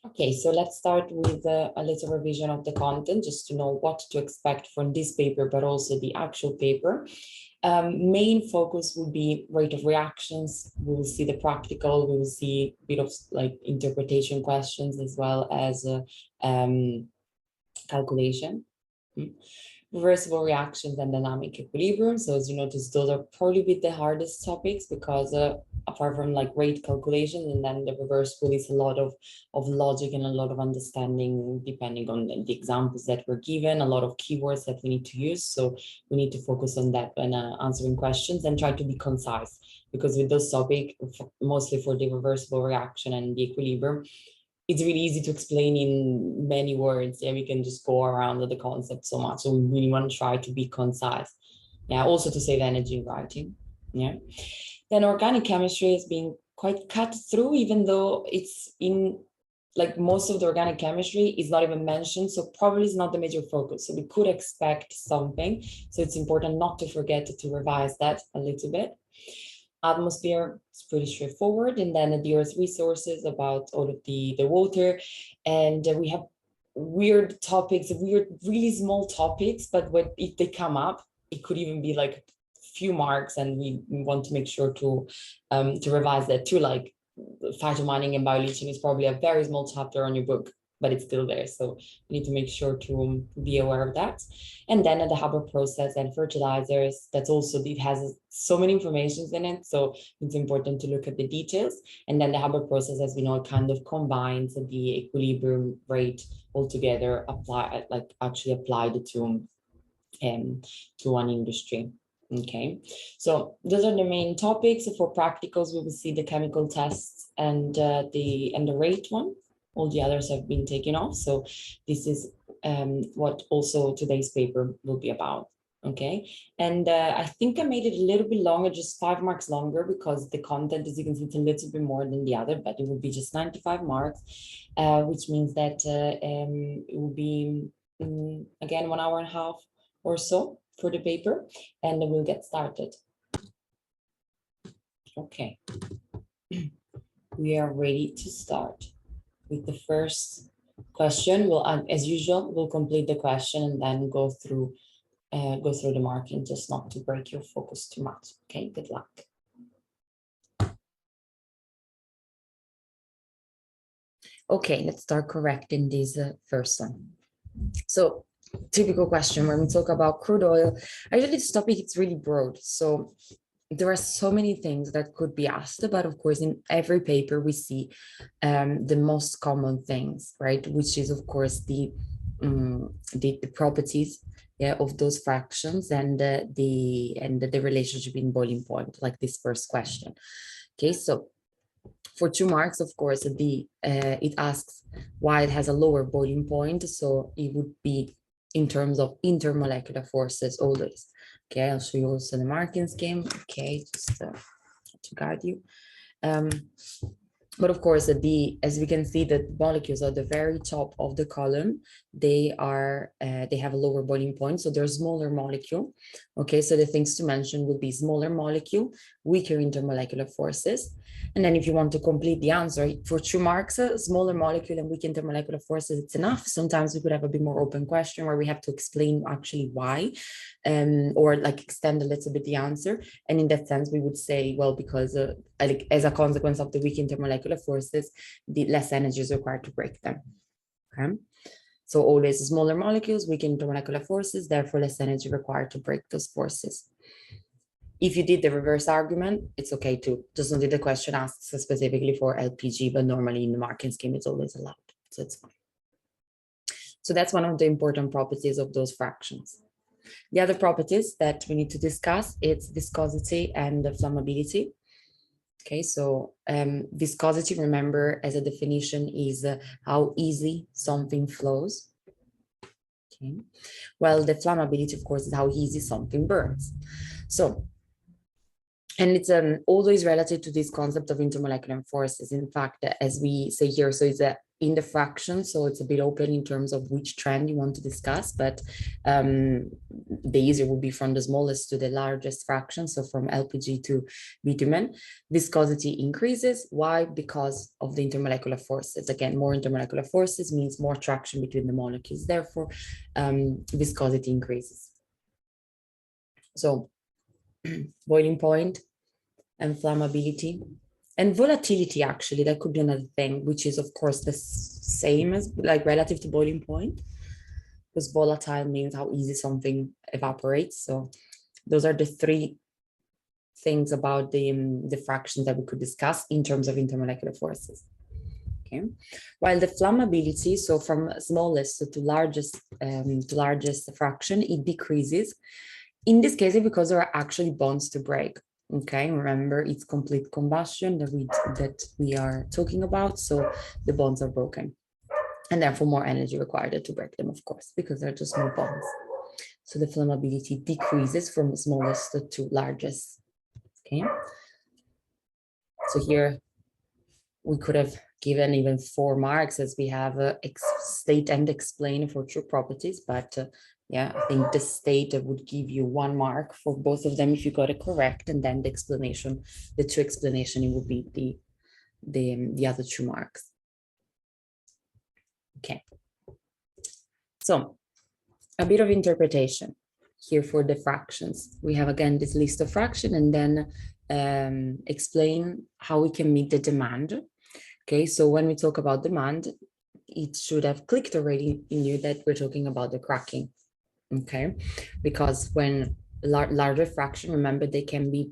Okay, so let's start with a little revision of the content, just to know what to expect from this paper, but also the actual paper. Main focus will be rate of reactions. We will see the practical, we will see a bit of like interpretation questions as well as calculation. Reversible reactions and dynamic equilibrium. So as you notice, those are probably a bit the hardest topics because apart from like rate calculations, and then the reversible is a lot of logic and a lot of understanding depending on the examples that were given, a lot of keywords that we need to use. So we need to focus on that when answering questions and try to be concise, because with those topics, mostly for the reversible reaction and the equilibrium, it's really easy to explain in many words. Yeah, we can just go around the concept so much. So we really want to try to be concise. Yeah, also to save energy in writing. Yeah. Then organic chemistry is being quite cut through, even though it's in like most of the organic chemistry is not even mentioned. So probably is not the major focus. So we could expect something. So it's important not to forget to revise that a little bit. Atmosphere is pretty straightforward, and then the Earth's resources about all of the water, and we have weird topics, weird really small topics, but if they come up, it could even be like a few marks, and we want to make sure to revise that too. Like phytomining and bioleaching is probably a very small chapter on your book, but it's still there. So you need to make sure to be aware of that. And then the Haber process and fertilizers, that's also, it has so many informations in it. So it's important to look at the details. And then the Haber process, as we know, kind of combines the equilibrium rate altogether, actually applied to one industry. Okay, so those are the main topics. For practicals, we will see the chemical tests and the rate one. All the others have been taken off. So this is what also today's paper will be about. Okay, and I think I made it a little bit longer, just 5 marks longer, because the content, as you can see, it's a little bit more than the other, but it will be just 95 marks, which means that it will be, again, 1 hour and a half or so for the paper, and then we'll get started. Okay, we are ready to start with the first question. We'll, as usual, we'll complete the question and then go through the marking, just not to break your focus too much. Okay, good luck. Okay, let's start correcting this first one. So, typical question when we talk about crude oil. Actually, this topic is really broad. So there are so many things that could be asked, but of course, in every paper we see the most common things, right? Which is, of course, the properties, yeah, of those fractions and the relationship in boiling point, like this first question. Okay, so for 2 marks, of course, it asks why it has a lower boiling point. So it would be in terms of intermolecular forces always. Okay, I'll show you also the marking scheme. Okay, just to guide you. But of course, as we can see, the molecules at the very top of the column, they have a lower boiling point, so they're a smaller molecule. Okay, so the things to mention would be smaller molecule, weaker intermolecular forces. And then if you want to complete the answer, for 2 marks, smaller molecule and weak intermolecular forces, it's enough. Sometimes we could have a bit more open question where we have to explain actually why, or like extend a little bit the answer. And in that sense, we would say, well, because as a consequence of the weak intermolecular forces, the less energy is required to break them. Okay, so always smaller molecules, weak intermolecular forces, therefore less energy required to break those forces. If you did the reverse argument, it's okay too. Just not the question asks specifically for LPG, but normally in the marking scheme, it's always allowed. So it's fine. So that's one of the important properties of those fractions. The other properties that we need to discuss, it's viscosity and the flammability. Okay, so viscosity, remember, as a definition, is how easy something flows. Okay, well, the flammability, of course, is how easy something burns. So, and it's always relative to this concept of intermolecular forces. In fact, as we say here, so it's in the fraction, so it's a bit open in terms of which trend you want to discuss, but the easier would be from the smallest to the largest fraction, so from LPG to bitumen. Viscosity increases. Why? Because of the intermolecular forces. Again, more intermolecular forces means more traction between the molecules, therefore viscosity increases. So boiling point and flammability. And volatility, actually, that could be another thing, which is, of course, the same as like relative to boiling point, because volatile means how easy something evaporates. So those are the three things about the fraction that we could discuss in terms of intermolecular forces. Okay, while the flammability, so from smallest to largest fraction, it decreases. In this case, because there are actually bonds to break. Okay, remember, it's complete combustion that we are talking about, so the bonds are broken, and therefore more energy required to break them, of course, because they're just more bonds. So the flammability decreases from smallest to largest. Okay, so here we could have given even 4 marks, as we have state and explain for true properties, but yeah, I think the state would give you 1 mark for both of them if you got it correct, and then the explanation, the 2 explanation, it would be the other 2 marks. Okay, so a bit of interpretation here for the fractions. We have again this list of fraction, and then explain how we can meet the demand. Okay, so when we talk about demand, it should have clicked already in you that we're talking about the cracking. Okay, because when larger fraction, remember, they can be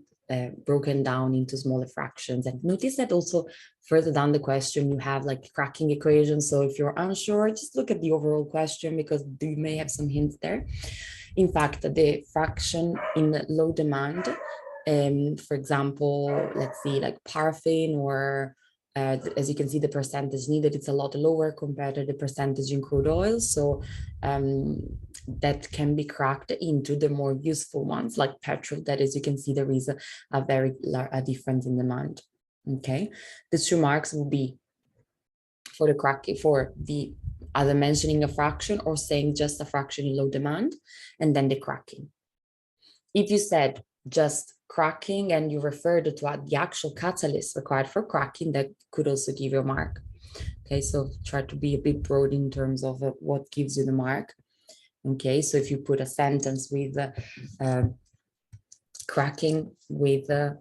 broken down into smaller fractions. And notice that also further down the question, you have like cracking equations. So if you're unsure, just look at the overall question, because you may have some hints there. In fact, the fraction in low demand, for example, let's see, like paraffin, or as you can see, the percentage needed, it's a lot lower compared to the percentage in crude oil. So that can be cracked into the more useful ones, like petrol, that, as you can see, there is a very difference in demand. Okay, the 2 marks will be for the cracking, for the either mentioning a fraction or saying just a fraction in low demand, and then the cracking. If you said just cracking and you referred to the actual catalyst required for cracking, that could also give you a mark. Okay, so try to be a bit broad in terms of what gives you the mark. Okay, so if you put a sentence with cracking with a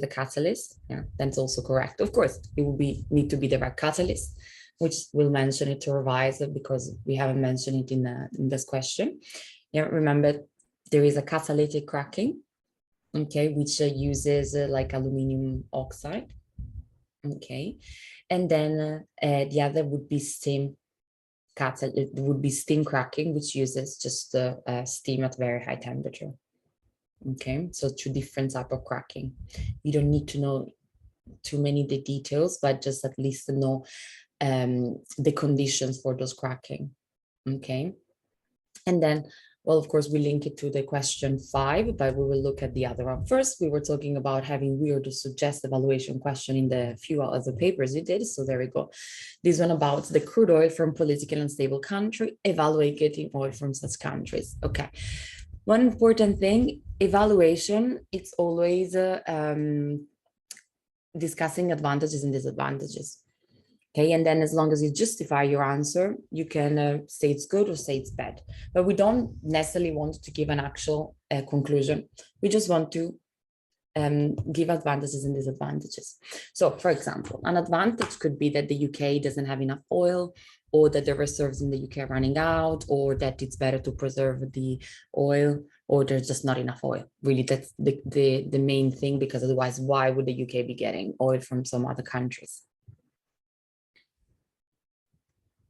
catalyst, yeah, that's also correct. Of course, it will need to be the right catalyst, which we'll mention it to revise it, because we haven't mentioned it in this question. Yeah, remember, there is a catalytic cracking, okay, which uses like aluminum oxide. Okay, and then the other would be steam it would be steam cracking, which uses just steam at very high temperature. Okay, so 2 different types of cracking. You don't need to know too many of the details, but just at least to know the conditions for those cracking. Okay, and then, well, of course, we link it to the question 5, but we will look at the other one first. We were talking about having weird or suggestive evaluation question in the few other papers you did. So there we go. This one about the crude oil from politically unstable country, evaluate getting oil from such countries. Okay. One important thing, evaluation, it's always discussing advantages and disadvantages. Okay, and then as long as you justify your answer, you can say it's good or say it's bad. But we don't necessarily want to give an actual conclusion. We just want to give advantages and disadvantages. So, for example, an advantage could be that the UK doesn't have enough oil, or that the reserves in the UK are running out, or that it's better to preserve the oil, or there's just not enough oil. Really, that's the main thing, because otherwise, why would the UK be getting oil from some other countries?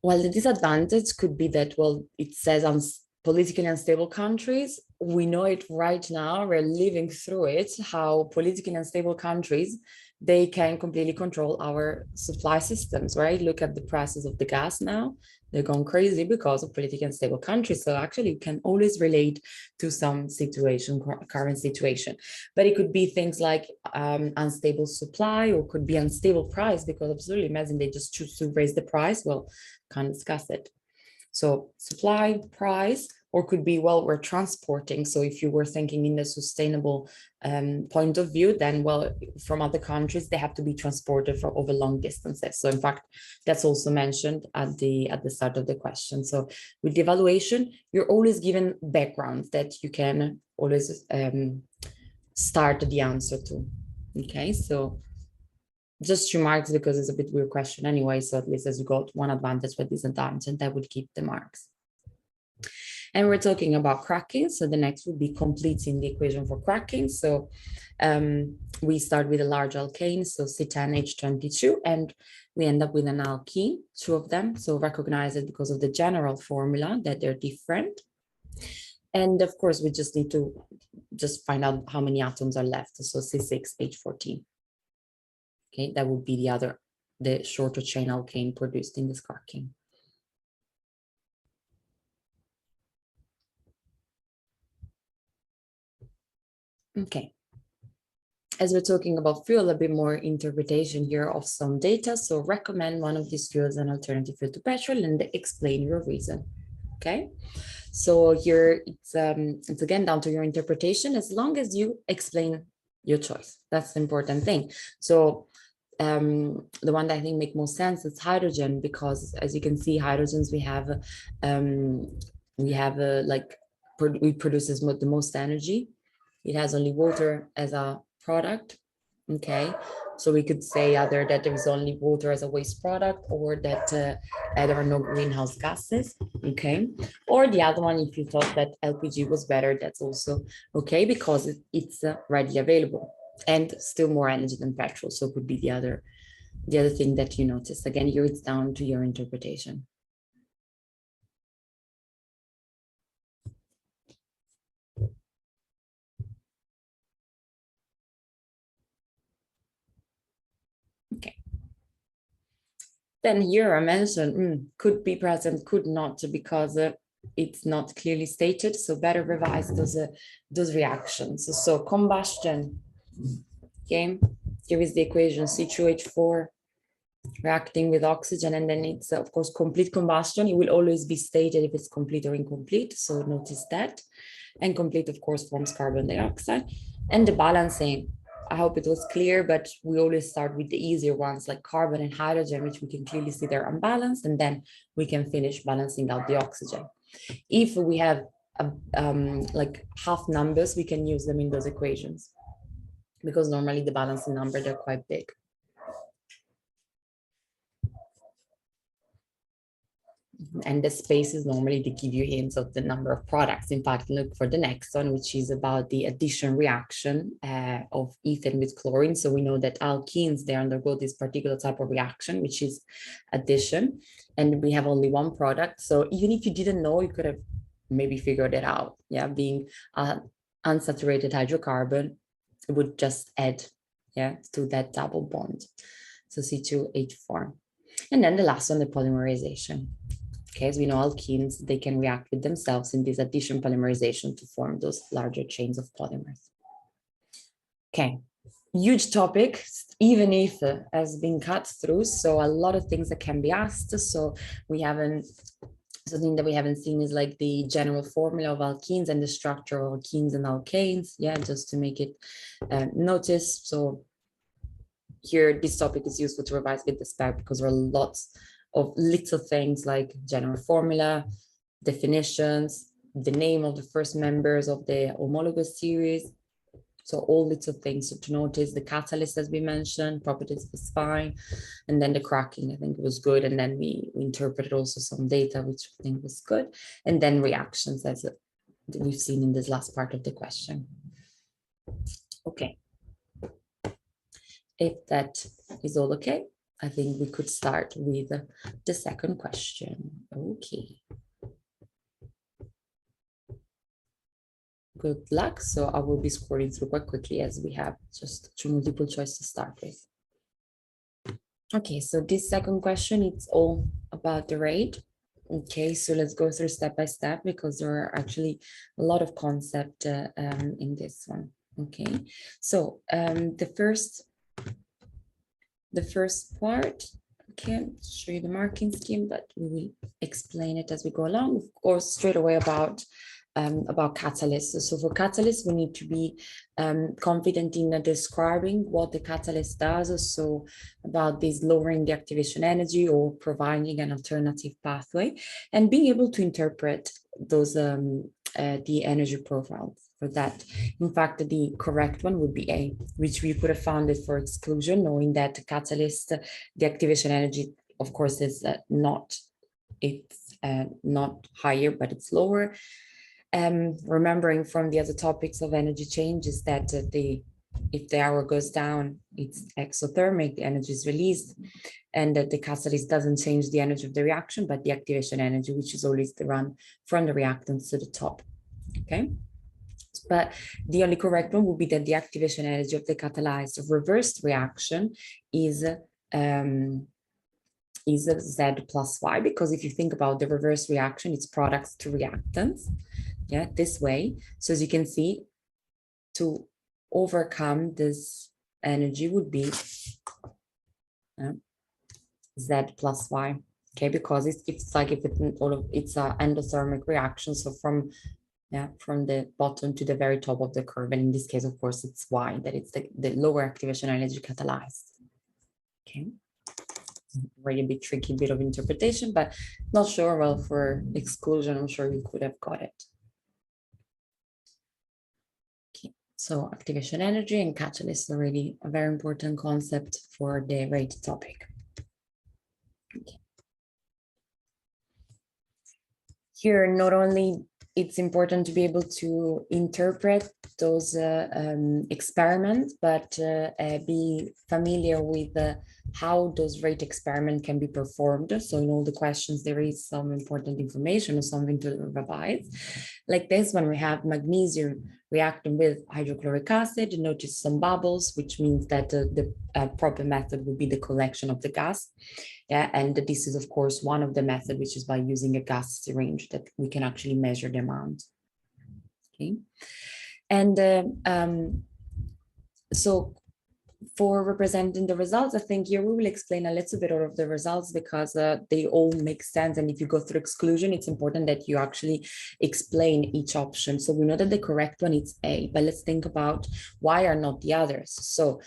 Well, the disadvantage could be that, well, it says on politically unstable countries. We know it right now, we're living through it, how politically unstable countries they can completely control our supply systems, right? Look at the prices of the gas now. They're going crazy because of politically unstable countries. So actually you can always relate to some situation, current situation. But it could be things like unstable supply, or could be unstable price, because absolutely imagine they just choose to raise the price. Well, can't discuss it. So supply, price, or could be, well, we're transporting. So if you were thinking in the sustainable point of view, then, well, from other countries, they have to be transported for over long distances. So in fact, that's also mentioned at the start of the question. So with the evaluation, you're always given background that you can always start the answer to. Okay, so just remarks, because it's a bit weird question anyway. So at least as you got one advantage with disadvantage, and that would keep the marks. And we're talking about cracking. So the next would be completing the equation for cracking. So we start with a large alkane, so C10H22, and we end up with an alkene, two of them. So recognize it because of the general formula that they're different. And of course, we just need to just find out how many atoms are left. So C6H14. Okay, that would be the shorter chain alkane produced in this cracking. Okay. As we're talking about fuel, a bit more interpretation here of some data. So recommend one of these fuels an alternative fuel to petrol and explain your reason. Okay. So here it's again down to your interpretation, as long as you explain your choice. That's the important thing. So the one that I think make most sense is hydrogen, because as you can see, hydrogens we produces the most energy. It has only water as a product. Okay, so we could say either that there is only water as a waste product, or that there are no greenhouse gases. Okay, or the other one, if you thought that LPG was better, that's also okay, because it's readily available and still more energy than petrol. So it could be the other thing that you notice. Again, here it's down to your interpretation. Okay. Then here I mentioned could be present, could not, because it's not clearly stated. So better revise those reactions. So combustion. Okay, here is the equation C2H4 reacting with oxygen, and then it's of course complete combustion. It will always be stated if it's complete or incomplete. So notice that. And complete, of course, forms carbon dioxide. And the balancing, I hope it was clear, but we always start with the easier ones like carbon and hydrogen, which we can clearly see they're unbalanced, and then we can finish balancing out the oxygen. If we have like half numbers, we can use them in those equations, because normally the balancing number, they're quite big. And the spaces normally they give you hints of the number of products. In fact, look for the next one, which is about the addition reaction of ethane with chlorine. So we know that alkenes, they undergo this particular type of reaction, which is addition, and we have only one product. So even if you didn't know, you could have maybe figured it out. Yeah, being unsaturated hydrocarbon, it would just add to that double bond. So C2H4. And then the last one, the polymerization. Okay, as we know, alkenes, they can react with themselves in this addition polymerization to form those larger chains of polymers. Okay, huge topic, even if has been cut through. So a lot of things that can be asked. So something that we haven't seen is like the general formula of alkenes and the structure of alkenes and alkanes. Yeah, just to make it notice. So here, this topic is useful to revise with the spec, because there are lots of little things like general formula, definitions, the name of the first members of the homologous series. So all little things to notice. The catalyst, as we mentioned, properties was fine. And then the cracking, I think it was good. And then we interpreted also some data, which I think was good. And then reactions, as we've seen in this last part of the question. Okay. If that is all okay, I think we could start with the second question. Okay. Good luck. So I will be scrolling through quite quickly, as we have just two multiple choice to start with. Okay, so this second question, it's all about the rate. Okay, so let's go through step by step because there are actually a lot of concept in this one. Okay, so the first part, okay, I'll show you the marking scheme, but we will explain it as we go along. Of course, straight away about catalysts. So for catalysts, we need to be confident in describing what the catalyst does. So about this lowering the activation energy or providing an alternative pathway, and being able to interpret those the energy profiles for that. In fact, the correct one would be A, which we could have found it for exclusion, knowing that the catalyst, the activation energy, of course, is not higher, but it's lower. Remembering from the other topics of energy change is that if the hour goes down, it's exothermic, the energy is released, and that the catalyst doesn't change the energy of the reaction, but the activation energy, which is always the run from the reactants to the top. Okay. But the only correct one would be that the activation energy of the catalyzed reversed reaction is Z plus Y, because if you think about the reverse reaction, it's products to reactants, yeah, this way. So as you can see, to overcome this energy would be Z plus Y, okay, because it's like if it's an endothermic reaction, so from the bottom to the very top of the curve. And in this case, of course, it's Y, that it's the lower activation energy catalyzed. Okay. Really a bit tricky bit of interpretation, but not sure. Well, for exclusion, I'm sure you could have got it. Okay. So activation energy and catalyst are really a very important concept for the rate topic. Okay. Here, not only it's important to be able to interpret those experiments, but be familiar with how those rate experiments can be performed. So in all the questions, there is some important information or something to revise. Like this one, we have magnesium reacting with hydrochloric acid. Notice some bubbles, which means that the proper method would be the collection of the gas. Yeah, and this is, of course, one of the methods, which is by using a gas syringe that we can actually measure the amount. Okay, and so for representing the results, I think here we will explain a little bit of the results because they all make sense. And if you go through exclusion, it's important that you actually explain each option. So we know that the correct one is A, but let's think about why are not the others. So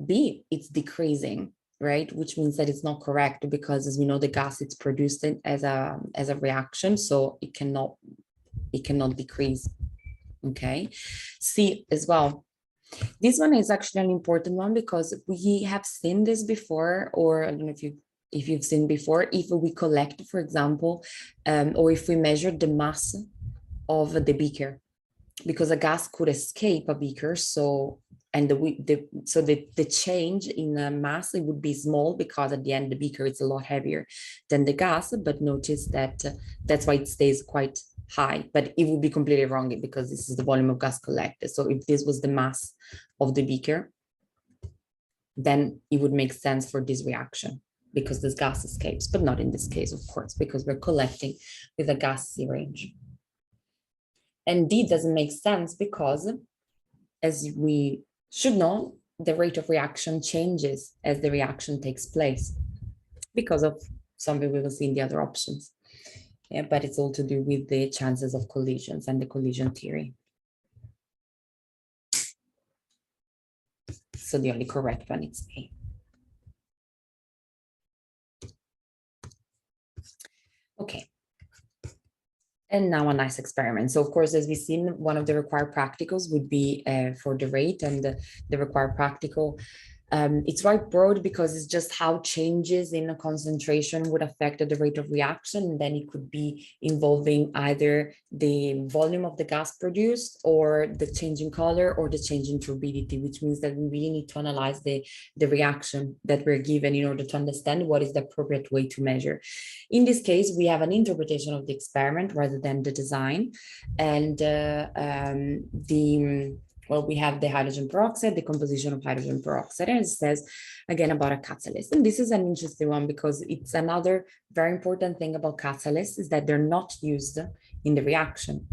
B, it's decreasing, right? Which means that it's not correct because, as we know, the gas it's produced as a reaction, so it cannot decrease. Okay. C as well. This one is actually an important one because we have seen this before, or I don't know if you've seen before, if we collect, for example, or if we measure the mass of the beaker, because a gas could escape a beaker, so and the change in the mass, it would be small because at the end the beaker is a lot heavier than the gas, but notice that that's why it stays quite high, but it would be completely wrong because this is the volume of gas collected. So if this was the mass of the beaker, then it would make sense for this reaction because this gas escapes, but not in this case, of course, because we're collecting with a gas syringe. And D doesn't make sense because, as we should know, the rate of reaction changes as the reaction takes place because of something we will see in the other options. Yeah, but it's all to do with the chances of collisions and the collision theory. So the only correct one is A. Okay. And now a nice experiment. So of course, as we've seen, one of the required practicals would be for the rate, and the required practical it's right broad because it's just how changes in a concentration would affect the rate of reaction. And then it could be involving either the volume of the gas produced or the change in color or the change in turbidity, which means that we really need to analyze the reaction that we're given in order to understand what is the appropriate way to measure. In this case, we have an interpretation of the experiment rather than the design. And Well, we have the hydrogen peroxide, the composition of hydrogen peroxide, and it says again about a catalyst. And this is an interesting one because it's another very important thing about catalysts is that they're not used in the reaction.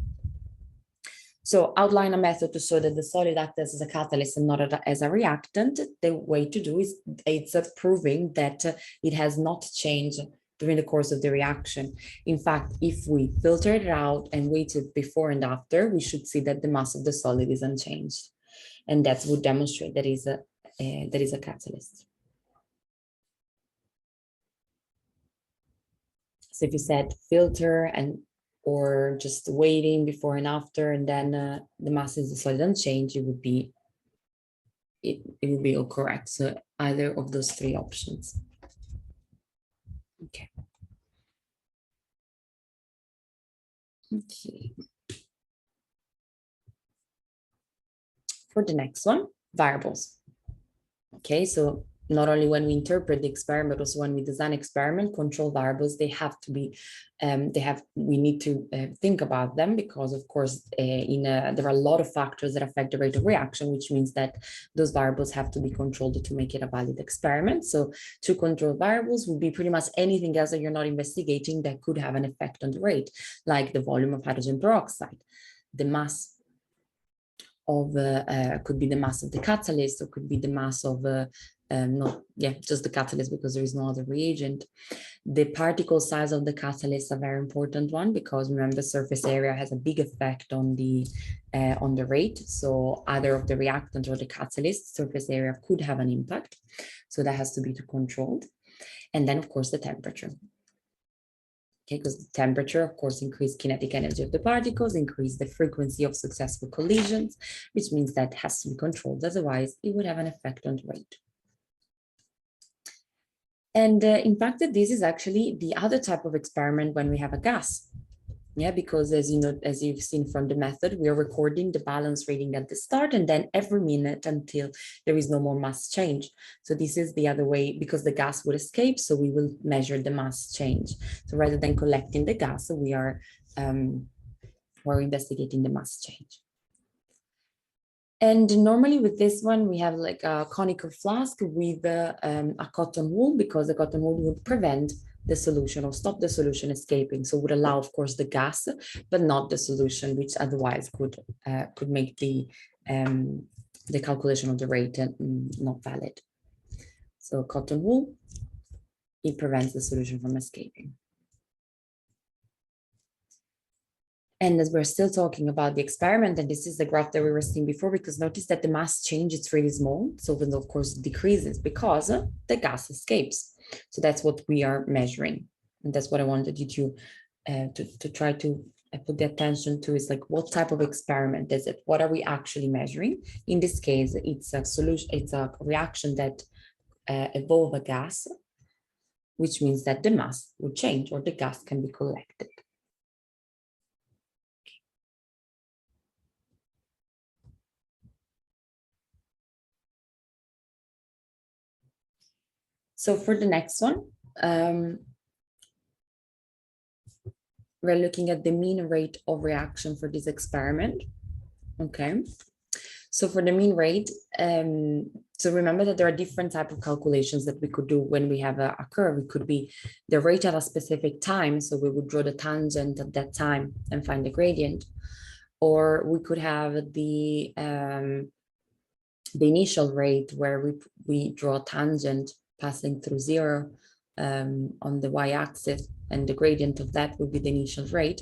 So outline a method to show that the solid acts as a catalyst and not as a reactant. The way to do is it's proving that it has not changed during the course of the reaction. In fact, if we filtered it out and waited before and after, we should see that the mass of the solid is unchanged. And that would demonstrate that is a catalyst. So if you said filter and or just waiting before and after, and then the mass is the solid unchanged, it would be all correct. So either of those three options. Okay. Okay. For the next one, variables. Okay, so not only when we interpret the experiment, but also when we design experiment, control variables, they have to be, we need to think about them because of course, there are a lot of factors that affect the rate of reaction, which means that those variables have to be controlled to make it a valid experiment. So to control variables would be pretty much anything else that you're not investigating that could have an effect on the rate, like the volume of hydrogen peroxide, the mass of could be the mass of the catalyst, or could be the mass of just the catalyst because there is no other reagent. The particle size of the catalyst is a very important one because remember surface area has a big effect on the rate. So either of the reactant or the catalyst surface area could have an impact. So that has to be controlled. And then of course the temperature. Okay, because the temperature, of course, increase kinetic energy of the particles, increase the frequency of successful collisions, which means that has to be controlled. Otherwise, it would have an effect on the rate. And in fact, this is actually the other type of experiment when we have a gas. Yeah, because as you know, as you've seen from the method, we are recording the balance reading at the start and then every minute until there is no more mass change. So this is the other way because the gas would escape. So we will measure the mass change. So rather than collecting the gas, we are we're investigating the mass change. And normally with this one, we have like a conical flask with a cotton wool because the cotton wool would prevent the solution or stop the solution escaping. So would allow, of course, the gas, but not the solution, which otherwise could make the calculation of the rate not valid. So cotton wool, it prevents the solution from escaping. And as we're still talking about the experiment, and this is the graph that we were seeing before, because notice that the mass change is really small. So then of course it decreases because the gas escapes. So that's what we are measuring. And that's what I wanted you to try to put the attention to is like, what type of experiment is it? What are we actually measuring? In this case, it's a solution, it's a reaction that evolve a gas, which means that the mass will change or the gas can be collected. So for the next one, we're looking at the mean rate of reaction for this experiment. Okay. So for the mean rate, so remember that there are different types of calculations that we could do when we have a curve. It could be the rate at a specific time. So we would draw the tangent at that time and find the gradient. Or we could have the initial rate where we draw a tangent passing through zero on the y-axis, and the gradient of that would be the initial rate,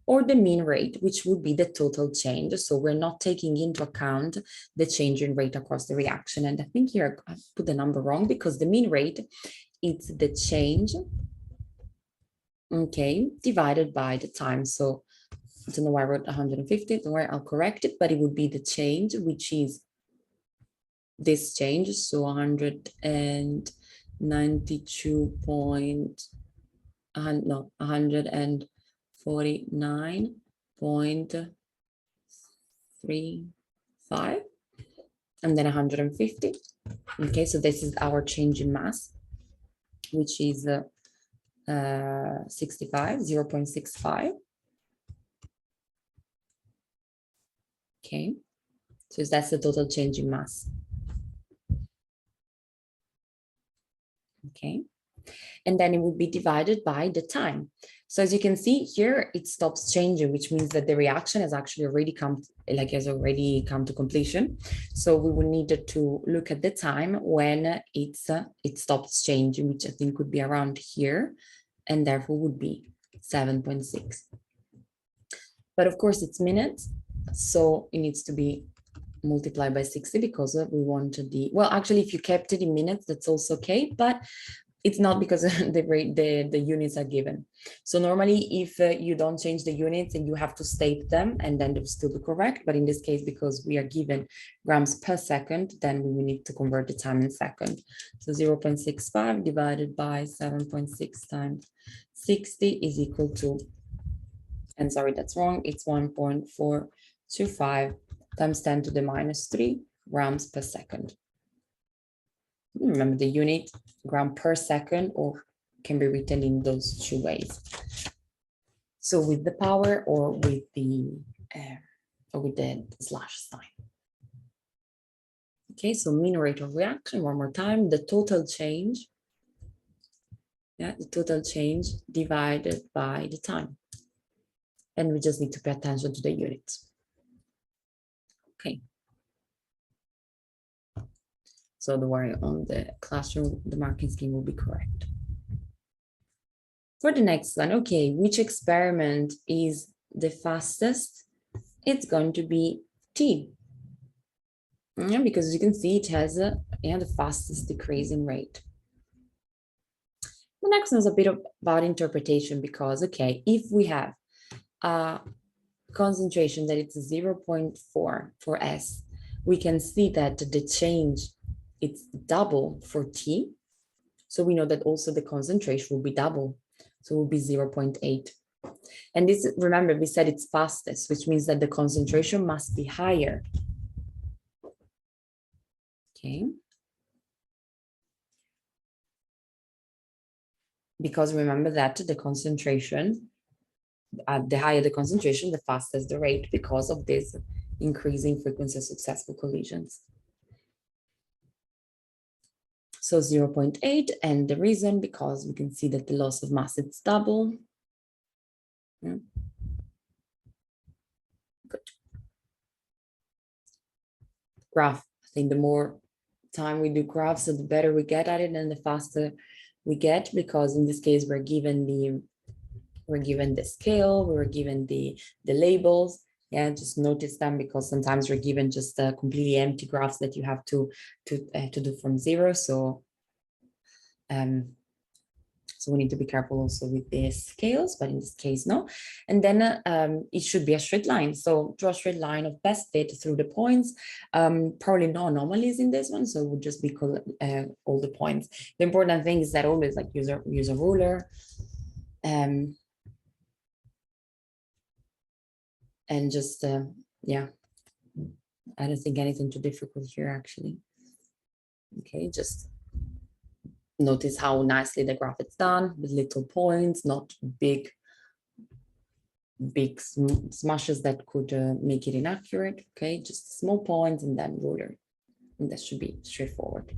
or the mean rate, which would be the total change. So we're not taking into account the change in rate across the reaction. And I think here I put the number wrong because the mean rate is the change, okay, divided by the time. So I don't know why I wrote 150, don't worry, I'll correct it, but it would be the change, which is this change, so 149.35 and then 150. Okay, so this is our change in mass, which is 0.65. Okay, So that's the total change in mass. Okay. And then it would be divided by the time. So as you can see here, it stops changing, which means that the reaction has actually already come, has already come to completion. So we will need to look at the time when it stops changing, which I think would be around here, and therefore would be 7.6. But of course it's minutes, so it needs to be multiplied by 60 because we wanted well, actually, if you kept it in minutes, that's also okay, but it's not because the units are given. So normally if you don't change the units and you have to state them and then they'll still be correct. But in this case, because we are given grams per second, then we will need to convert the time in second. So 0.65 divided by 7.6 times 60 is equal to, and sorry, that's wrong. It's 1.425 times 10 to the minus 3 grams per second. Remember the unit, gram per second, or can be written in those two ways. So with the power or with the slash sign. Okay, so mean rate of reaction, one more time, the total change. Yeah, the total change divided by the time. And we just need to pay attention to the units. Okay. So don't worry, on the classroom, the marking scheme will be correct. For the next one, okay, which experiment is the fastest? It's going to be T. Yeah, because you can see it has the fastest decreasing rate. The next one is a bit about interpretation because, okay, if we have a concentration that it's 0.4 for S, we can see that the change, it's double for T. So we know that also the concentration will be double. So it will be 0.8. And this, remember, we said it's fastest, which means that the concentration must be higher. Okay. Because remember that the concentration, the higher the concentration, the faster the rate because of this increasing frequency of successful collisions. So 0.8, and the reason, because we can see that the loss of mass is double. Yeah. Good. Graph. I think the more time we do graphs, so the better we get at it and the faster we get, because in this case we're given the scale, we were given the labels. Yeah, just notice them because sometimes we're given just completely empty graphs that you have to do from zero. So so we need to be careful also with the scales, but in this case, no. And then it should be a straight line. So draw a straight line of best fit through the points. Probably no anomalies in this one, so it would just be all the points. The important thing is that always like use a ruler. And just, yeah, I don't think anything too difficult here, actually. Okay, just notice how nicely the graph is done with little points, not big smashes that could make it inaccurate. Okay, just small points and then ruler. And that should be straightforward.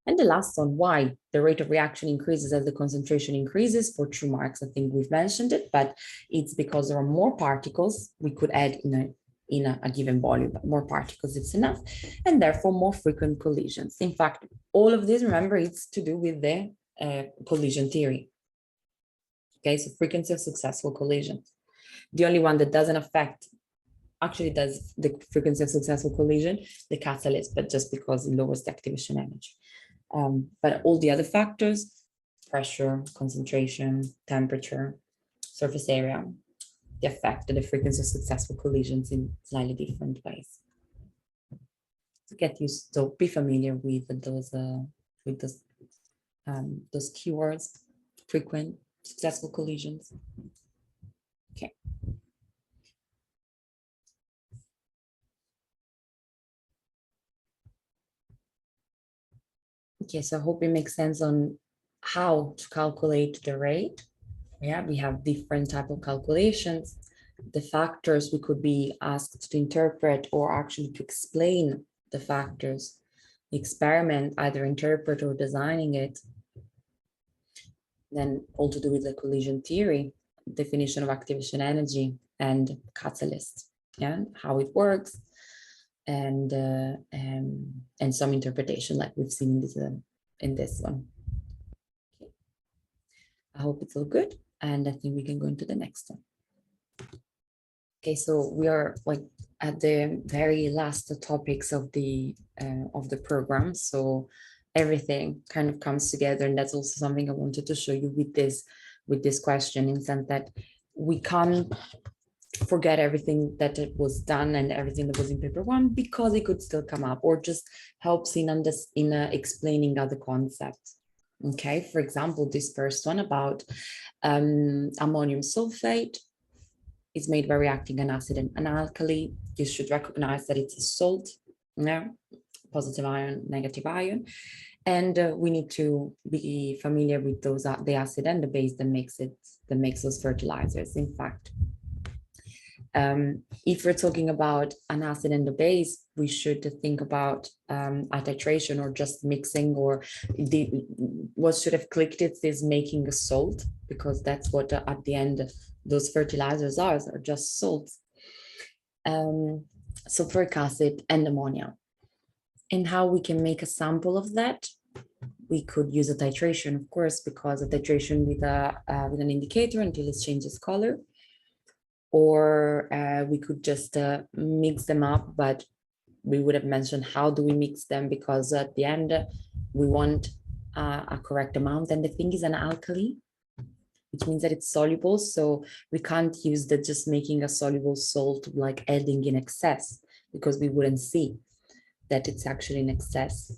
And the last one, why the rate of reaction increases as the concentration increases. For 2 marks, I think we've mentioned it, but it's because there are more particles we could add in a given volume, but more particles, it's enough, and therefore more frequent collisions. In fact, all of this, remember, it's to do with the collision theory. Okay, so frequency of successful collisions. The only one that doesn't affect, actually does the frequency of successful collision, the catalyst, but just because it lowers the activation energy. But all the other factors, pressure, concentration, temperature, surface area, they affect the frequency of successful collisions in slightly different ways. To get used to, be familiar with those keywords, frequent, successful collisions. Okay. Okay, so I hope it makes sense on how to calculate the rate. Yeah, we have different type of calculations. The factors we could be asked to interpret or actually to explain the factors. Experiment, either interpret or designing it. Then all to do with the collision theory, definition of activation energy and catalyst, yeah, how it works, and some interpretation like we've seen in this one. Okay. I hope it's all good, and I think we can go into the next one. Okay, so we are like at the very last topics of the program. So everything kind of comes together, and that's also something I wanted to show you with this question, in the sense that we can't forget everything that it was done and everything that was in paper one, because it could still come up, or just helps in explaining other concepts. Okay, for example, this first one about ammonium sulfate is made by reacting an acid and an alkali. You should recognize that it's a salt, yeah, positive ion, negative ion. And we need to be familiar with those, the acid and the base that makes those fertilizers. In fact, if we're talking about an acid and a base, we should think about a titration or just mixing, or what should have clicked it is making a salt, because that's what at the end those fertilizers are just salts. Sulfuric acid and ammonia. And how we can make a sample of that? We could use a titration, of course, because a titration with an indicator until it changes color. Or we could just mix them up, but we would have mentioned how do we mix them, because at the end we want a correct amount. And the thing is an alkali, which means that it's soluble. So we can't use that just making a soluble salt, like adding in excess, because we wouldn't see that it's actually in excess.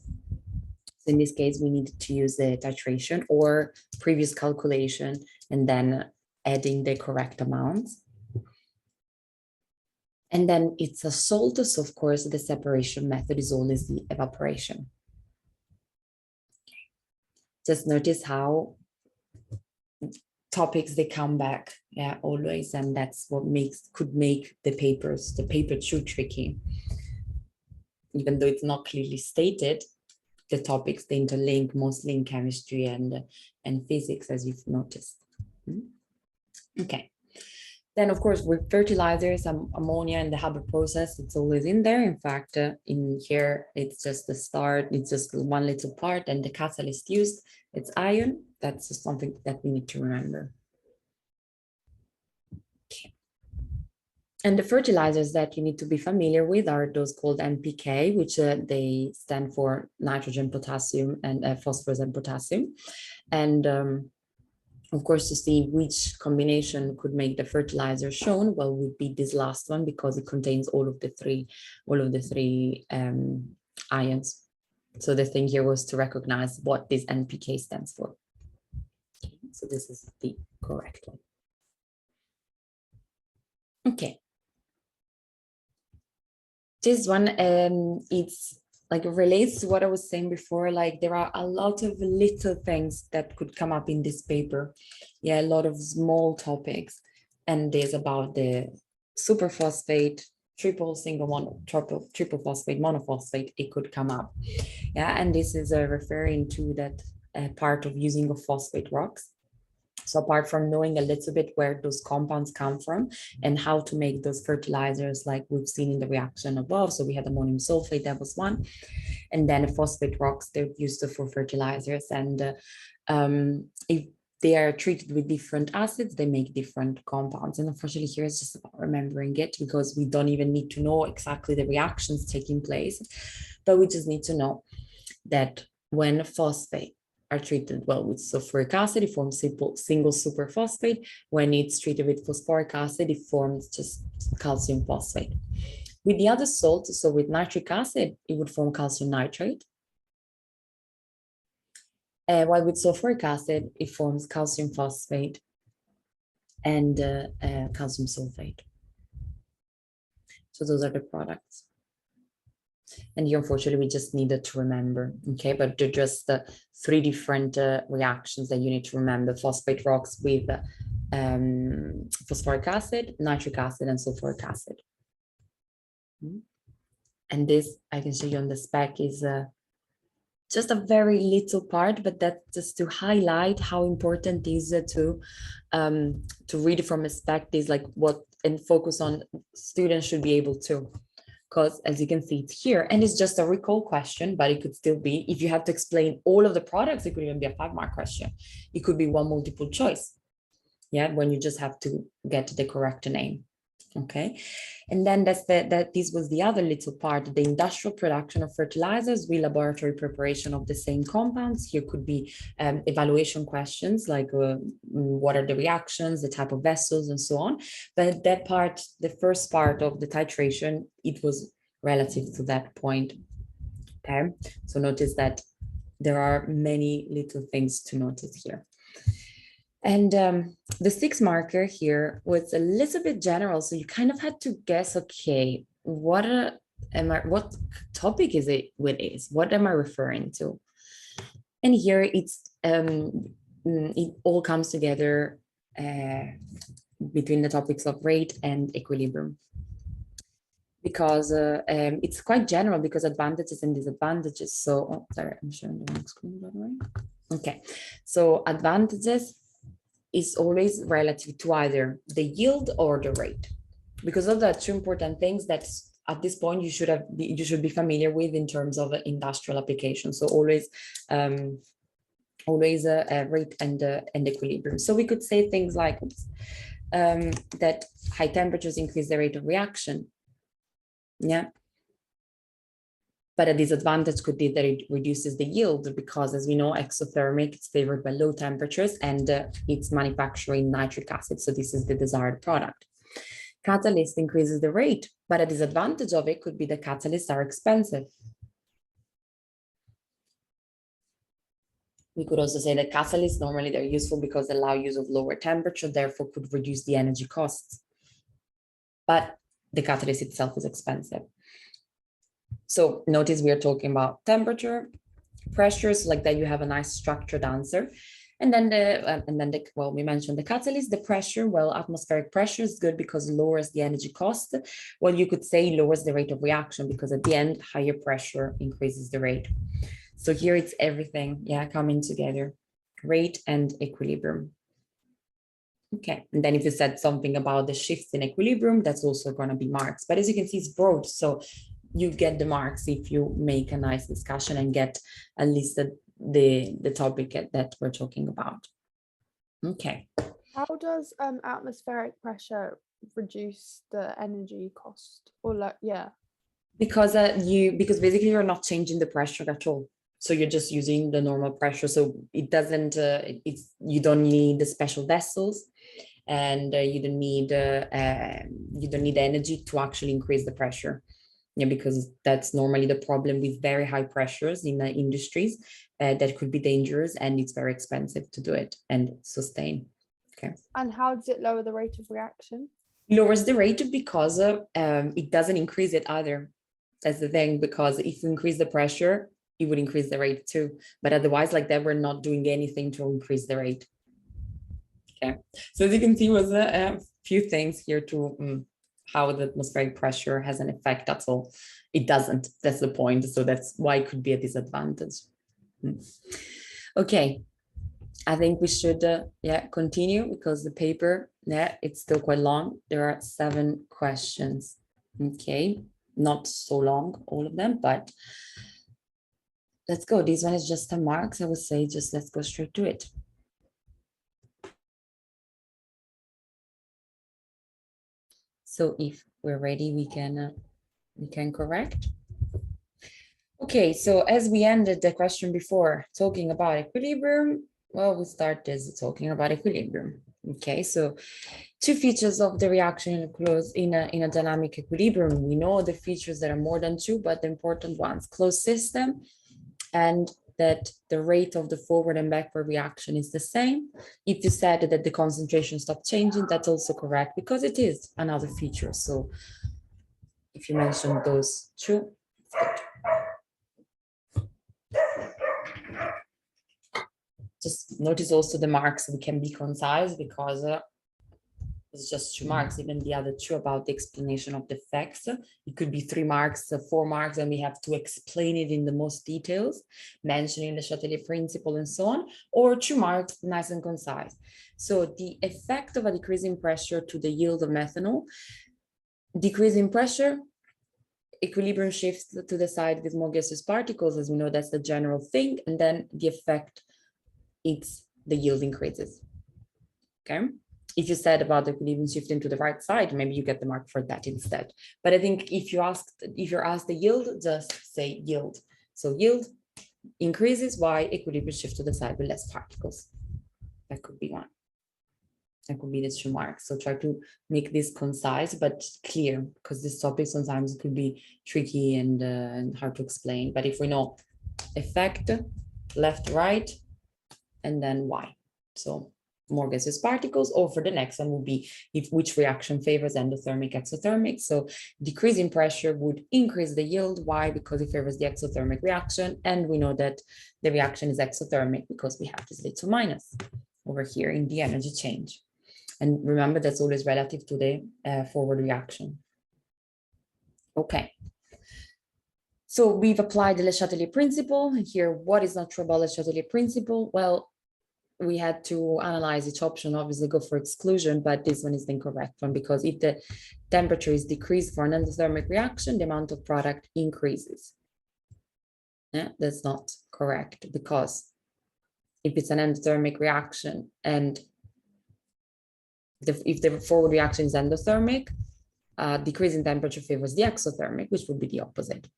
So in this case, we needed to use the titration or previous calculation and then adding the correct amounts. And then it's a salt, so of course the separation method is always the evaporation. Just notice how topics they come back, yeah, always, and that's what could make the paper too tricky. Even though it's not clearly stated, the topics they interlink mostly in chemistry and physics, as you've noticed. Okay. Then, of course, with fertilizers, ammonia and the Haber process, it's always in there. In fact, in here, it's just the start. It's just one little part, and the catalyst used, it's iron. That's just something that we need to remember. Okay. And the fertilizers that you need to be familiar with are those called NPK, which they stand for nitrogen, potassium, and phosphorus and potassium. And of course, to see which combination could make the fertilizer shown, well, would be this last one, because it contains all of the three ions. So the thing here was to recognize what this NPK stands for. Okay, so this is the correct one. Okay. This one, it's like it relates to what I was saying before. Like there are a lot of little things that could come up in this paper. Yeah, a lot of small topics. And there's about the superphosphate, triple phosphate, monophosphate, it could come up. Yeah, and this is referring to that part of using of phosphate rocks. So apart from knowing a little bit where those compounds come from and how to make those fertilizers, like we've seen in the reaction above. So we had ammonium sulfate, that was one. And then the phosphate rocks, they're used for fertilizers. And if they are treated with different acids, they make different compounds. And unfortunately here it's just about remembering it, because we don't even need to know exactly the reactions taking place, but we just need to know that when phosphate are treated well with sulfuric acid, it forms single superphosphate. When it's treated with phosphoric acid, it forms just calcium phosphate. With the other salts, so with nitric acid, it would form calcium nitrate. While with sulfuric acid, it forms calcium phosphate and calcium sulfate. So those are the products. And here, unfortunately, we just needed to remember, okay? But they're just three different reactions that you need to remember. Phosphate rocks with phosphoric acid, nitric acid, and sulfuric acid. And this I can show you on the spec is just a very little part, but that's just to highlight how important it is to read from a spec is like what and focus on students should be able to. Because as you can see, it's here and it's just a recall question, but it could still be, if you have to explain all of the products, it could even be a 5-mark question. It could be one multiple choice. Yeah, when you just have to get the correct name. Okay, and then this was the other little part, the industrial production of fertilizers with laboratory preparation of the same compounds. Here could be evaluation questions like what are the reactions, the type of vessels, and so on. But that part, the first part of the titration, it was relative to that point. Okay, so notice that there are many little things to notice here. And the 6 marker here was a little bit general. So you kind of had to guess, okay, what topic is it with is? What am I referring to? And here it's it all comes together between the topics of rate and equilibrium. Because it's quite general because advantages and disadvantages. So, oh, sorry, I'm showing the wrong screen, by the way. Okay, so advantages is always relative to either the yield or the rate, because those are 2 important things that at this point you should be familiar with in terms of industrial application. So always rate and equilibrium. So we could say things like that high temperatures increase the rate of reaction. Yeah. But a disadvantage could be that it reduces the yield because, as we know, exothermic is favored by low temperatures and it's manufacturing nitric acid. So this is the desired product. Catalyst increases the rate, but a disadvantage of it could be the catalysts are expensive. We could also say that catalysts, normally they're useful because they allow use of lower temperature, therefore could reduce the energy costs. But the catalyst itself is expensive. So notice we are talking about temperature, pressures, like that you have a nice structured answer. And then well, we mentioned the catalyst, the pressure. Well, atmospheric pressure is good because it lowers the energy cost. Well, you could say lowers the rate of reaction because at the end, higher pressure increases the rate. So here it's everything, yeah, coming together, rate and equilibrium. Okay, and then if you said something about the shifts in equilibrium, that's also going to be marks. But as you can see, it's broad. So you get the marks if you make a nice discussion and get at least the topic that we're talking about. Okay. How does atmospheric pressure reduce the energy cost? Or like, yeah. Because basically you're not changing the pressure at all. So you're just using the normal pressure. So it doesn't, you don't need the special vessels and you don't need energy to actually increase the pressure. Yeah, because that's normally the problem with very high pressures in the industries that could be dangerous and it's very expensive to do it and sustain. Okay. And how does it lower the rate of reaction? Lowers the rate because it doesn't increase it either. That's the thing, because if you increase the pressure, it would increase the rate too. But otherwise, like that, we're not doing anything to increase the rate. Okay. So as you can see, was a few things here to how the atmospheric pressure has an effect. That's all. It doesn't. That's the point. So that's why it could be a disadvantage. Okay. I think we should continue because the paper, it's still quite long. There are 7 questions. Okay. Not so long, all of them, but let's go. This one is just a marks. I would say just let's go straight to it. So if we're ready, we can correct. Okay, so as we ended the question before talking about equilibrium, well, we started talking about equilibrium. Okay, so 2 features of the reaction in a dynamic equilibrium. We know the features that are more than 2, but the important ones: closed system, and that the rate of the forward and backward reaction is the same. If you said that the concentration stopped changing, that's also correct because it is another feature. So if you mention those 2, just notice also the marks. We can be concise because It's just 2 marks. Even the other two about the explanation of the effects, it could be 3 marks, 4 marks, and we have to explain it in the most details, mentioning the Chatelier principle and so on, or 2 marks, nice and concise. So the effect of a decrease in pressure to the yield of methanol, decrease in pressure, equilibrium shifts to the side with more gaseous particles, as we know, that's the general thing, and then the effect, it's the yield increases. Okay. If you said about the equilibrium shifting to the right side, maybe you get the mark for that instead. But I think if you're asked the yield, just say yield. So yield increases, why? Equilibrium shift to the side with less particles. That could be one. That could be the 2 marks. So try to make this concise but clear, because this topic sometimes could be tricky and hard to explain. But if we know effect, left, right, and then why. So more gaseous particles, or for the next one would be if which reaction favors endothermic, exothermic. So decrease in pressure would increase the yield. Why? Because it favors the exothermic reaction, and we know that the reaction is exothermic because we have this little minus over here in the energy change. And remember, that's always relative to the forward reaction. Okay. So we've applied the Le Chatelier principle. Here, what is not true about Le Chatelier principle? Well, we had to analyze each option, obviously go for exclusion, but this one is the incorrect one, because if the temperature is decreased for an endothermic reaction, the amount of product increases. Yeah, that's not correct, because if it's an endothermic reaction and if the forward reaction is endothermic, decrease in temperature favors the exothermic, which would be the opposite.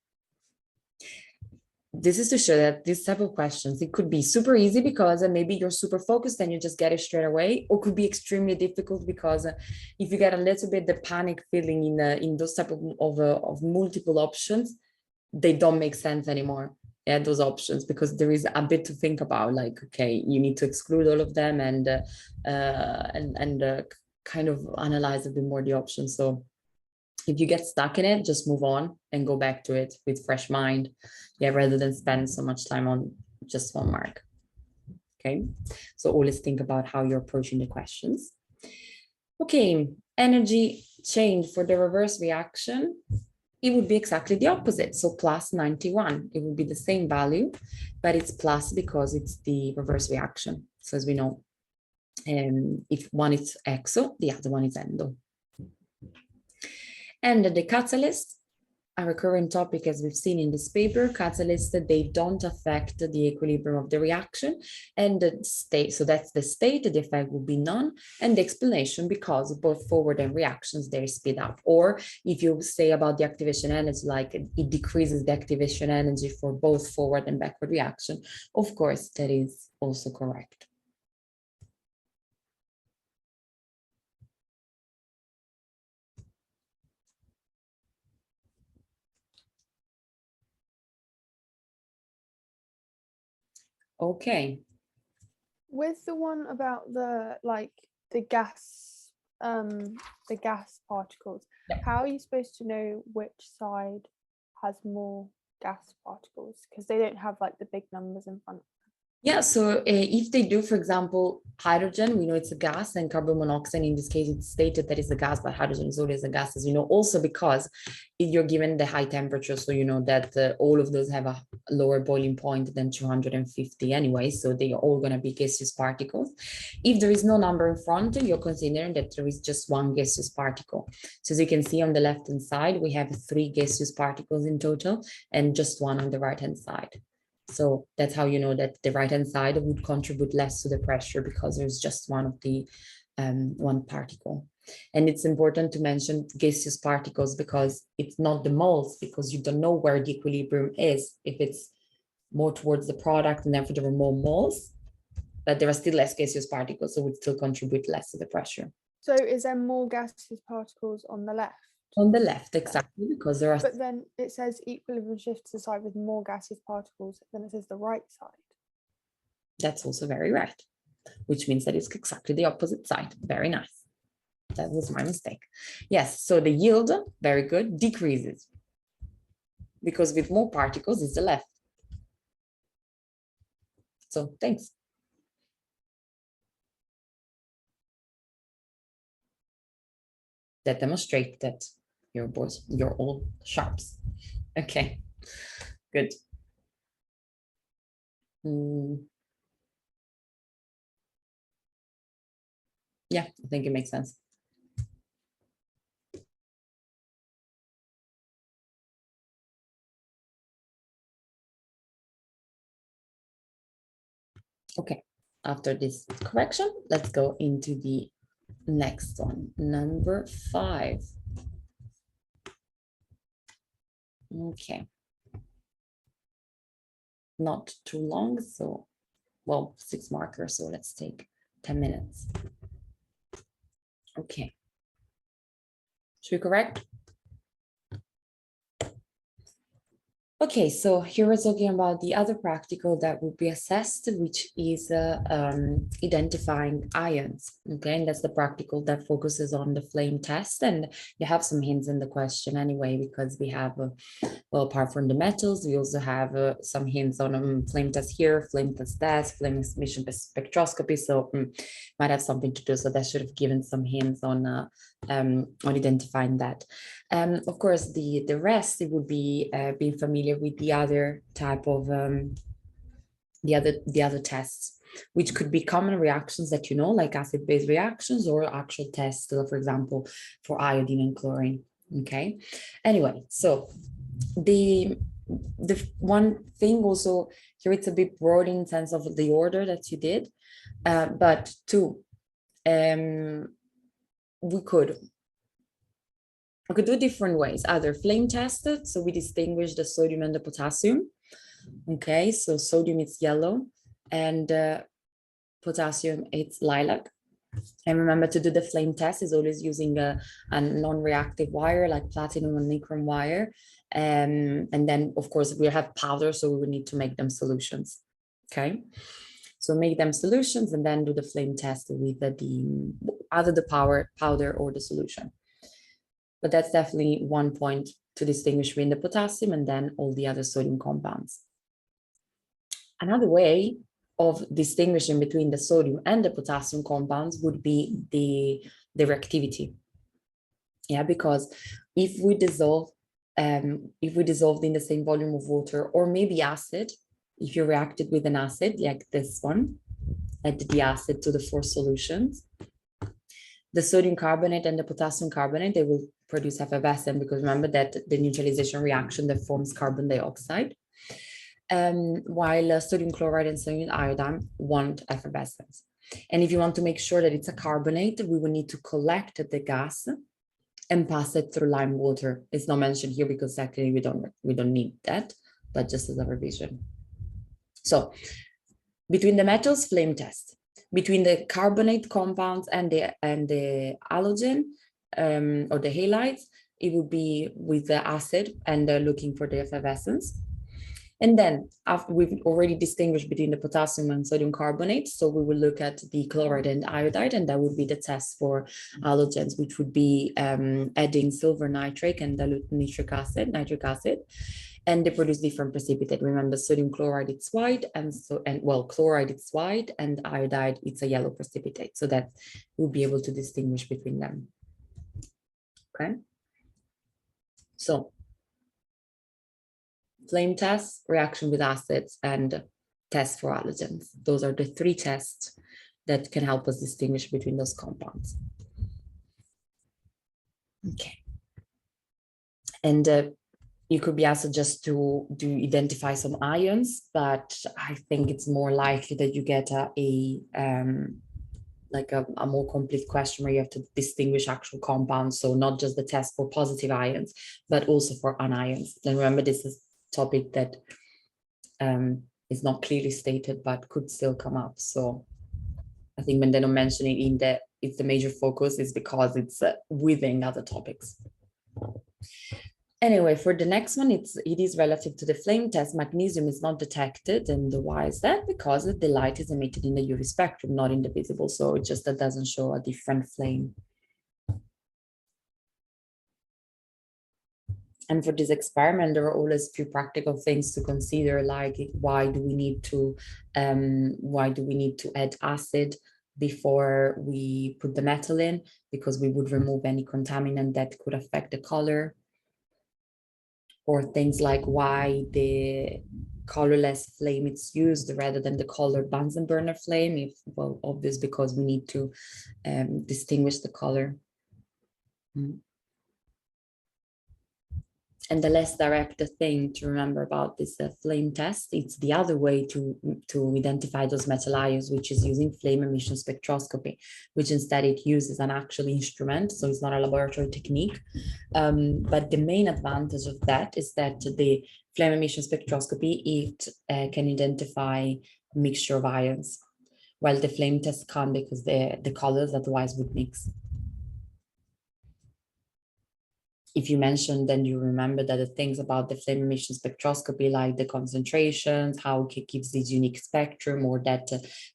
This is to show that these type of questions, it could be super easy because maybe you're super focused and you just get it straight away, or could be extremely difficult because if you get a little bit the panic feeling in those type of multiple options, they don't make sense anymore. Yeah, those options, because there is a bit to think about. Like, okay, you need to exclude all of them and kind of analyze a bit more the options. So if you get stuck in it, just move on and go back to it with fresh mind. Yeah, rather than spend so much time on just 1 mark. Okay, so always think about how you're approaching the questions. Okay, energy change for the reverse reaction, it would be exactly the opposite. So plus 91, it would be the same value, but it's plus because it's the reverse reaction. So as we know, if one is exo, the other one is endo. And the catalyst, a recurrent topic as we've seen in this paper, catalysts, they don't affect the equilibrium of the reaction and the state. So that's the state, the effect will be none. And the explanation, because both forward and reactions, they speed up. Or if you say about the activation energy, like it decreases the activation energy for both forward and backward reaction, of course, that is also correct. Okay. With the one about the gas particles, Yeah. how are you supposed to know which side has more gas particles? Because they don't have like the big numbers in front. Yeah, so if they do, for example, hydrogen, we know it's a gas, and carbon monoxide, in this case, it's stated that it's a gas, but hydrogen is always a gas, as you know, also because you're given the high temperature. So you know that all of those have a lower boiling point than 250 anyway, so they are all going to be gaseous particles. If there is no number in front, you're considering that there is just one gaseous particle. So as you can see on the left-hand side, we have 3 gaseous particles in total and just one on the right-hand side. So that's how you know that the right-hand side would contribute less to the pressure, because there's just one of the one particle. And it's important to mention gaseous particles because it's not the moles, because you don't know where the equilibrium is. If it's more towards the product, and therefore there are more moles, but there are still less gaseous particles, so it would still contribute less to the pressure. So is there more gaseous particles on the left? On the left, exactly, because there are. But then it says equilibrium shifts to the side with more gaseous particles, then it says the right side. That's also very right, which means that it's exactly the opposite side. Very nice. That was my mistake. Yes, so the yield, very good, decreases, because with more particles, it's the left. So thanks. that demonstrate that you're all sharps. Okay, good. Yeah, I think it makes sense. Okay, after this correction, let's go into the next one, number 5. Okay. Not too long, so, well, 6 markers, so let's take 10 minutes. Okay. Should we correct? Okay, so here we're talking about the other practical that will be assessed, which is identifying ions. Okay, and that's the practical that focuses on the flame test. And you have some hints in the question anyway, because we have, well, apart from the metals, we also have some hints on flame test here, flame test, flame emission spectroscopy. So might have something to do. So that should have given some hints on identifying that. Of course, the rest, it would be being familiar with the other type of the other tests, which could be common reactions that you know, like acid-base reactions, or actual tests, for example, for iodine and chlorine. Okay. Anyway, so the one thing also here, it's a bit broad in sense of the order that you did, but two, we could do different ways, either flame tested, so we distinguish the sodium and the potassium. Okay, so sodium is yellow and potassium it's lilac. And remember, to do the flame test is always using a non-reactive wire like platinum and nichrome wire. And then of course we have powder, so we would need to make them solutions. Okay, so make them solutions and then do the flame test with either the powder or the solution. But that's definitely one point to distinguish between the potassium and then all the other sodium compounds. Another way of distinguishing between the sodium and the potassium compounds would be the reactivity. Yeah, because if we dissolved in the same volume of water, or maybe acid, if you reacted with an acid like this one, add the acid to the 4 solutions, the sodium carbonate and the potassium carbonate, they will produce effervescent, because remember that the neutralization reaction that forms carbon dioxide, while sodium chloride and sodium iodine want effervescence. And if you want to make sure that it's a carbonate, we will need to collect the gas and pass it through lime water. It's not mentioned here because actually we don't need that, but just as a revision. So between the metals, flame test. Between the carbonate compounds and the halogen or the halides, it would be with the acid and looking for the effervescence. And then after we've already distinguished between the potassium and sodium carbonate, so we will look at the chloride and iodide, and that would be the test for halogens, which would be adding silver nitrate and dilute nitric acid, and they produce different precipitate. Remember, sodium chloride it's white, and chloride it's white, and iodide it's a yellow precipitate. So that we'll be able to distinguish between them. Okay. So flame test, reaction with acids, and test for halogens. Those are the 3 tests that can help us distinguish between those compounds. Okay. And you could be asked just to identify some ions, but I think it's more likely that you get a more complete question where you have to distinguish actual compounds. So not just the test for positive ions, but also for anions. And remember, this is topic that is not clearly stated, but could still come up. So I think when they don't mention it in that it's the major focus is because it's within other topics. Anyway, for the next one, it is relative to the flame test. Magnesium is not detected. And why is that? Because the light is emitted in the UV spectrum, not in the visible. So it just that doesn't show a different flame. And for this experiment, there are always a few practical things to consider, like why do we need to add acid before we put the metal in, because we would remove any contaminant that could affect the color. Or things like why the colorless flame is used rather than the colored Bunsen burner flame. If, well, obvious, because we need to distinguish the color. And the less direct thing to remember about this flame test, it's the other way to identify those metal ions, which is using flame emission spectroscopy, which instead it uses an actual instrument, so it's not a laboratory technique. But the main advantage of that is that the flame emission spectroscopy, it can identify a mixture of ions, while the flame test can't, because the colors otherwise would mix. If you mentioned, then you remember that the things about the flame emission spectroscopy, like the concentrations, how it gives this unique spectrum, or that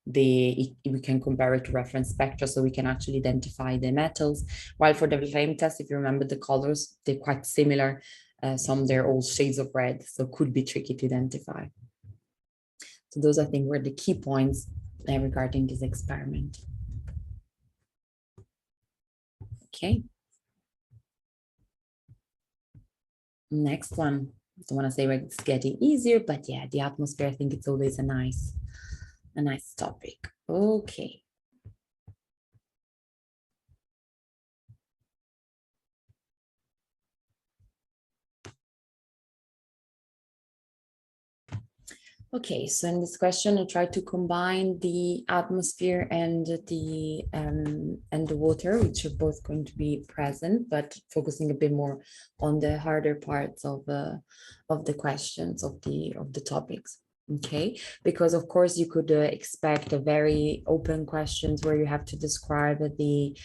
we can compare it to reference spectra, so we can actually identify the metals. While for the flame test, if you remember the colors, they're quite similar. Some they're all shades of red, so could be tricky to identify. So those, I think, were the key points regarding this experiment. Okay. Next one, I don't want to say where it's getting easier, but yeah, the atmosphere, I think it's always a nice topic. Okay. Okay, so in this question, I tried to combine the atmosphere and the water, which are both going to be present, but focusing a bit more on the harder parts of the questions of the topics. Okay, because of course you could expect a very open questions where you have to describe the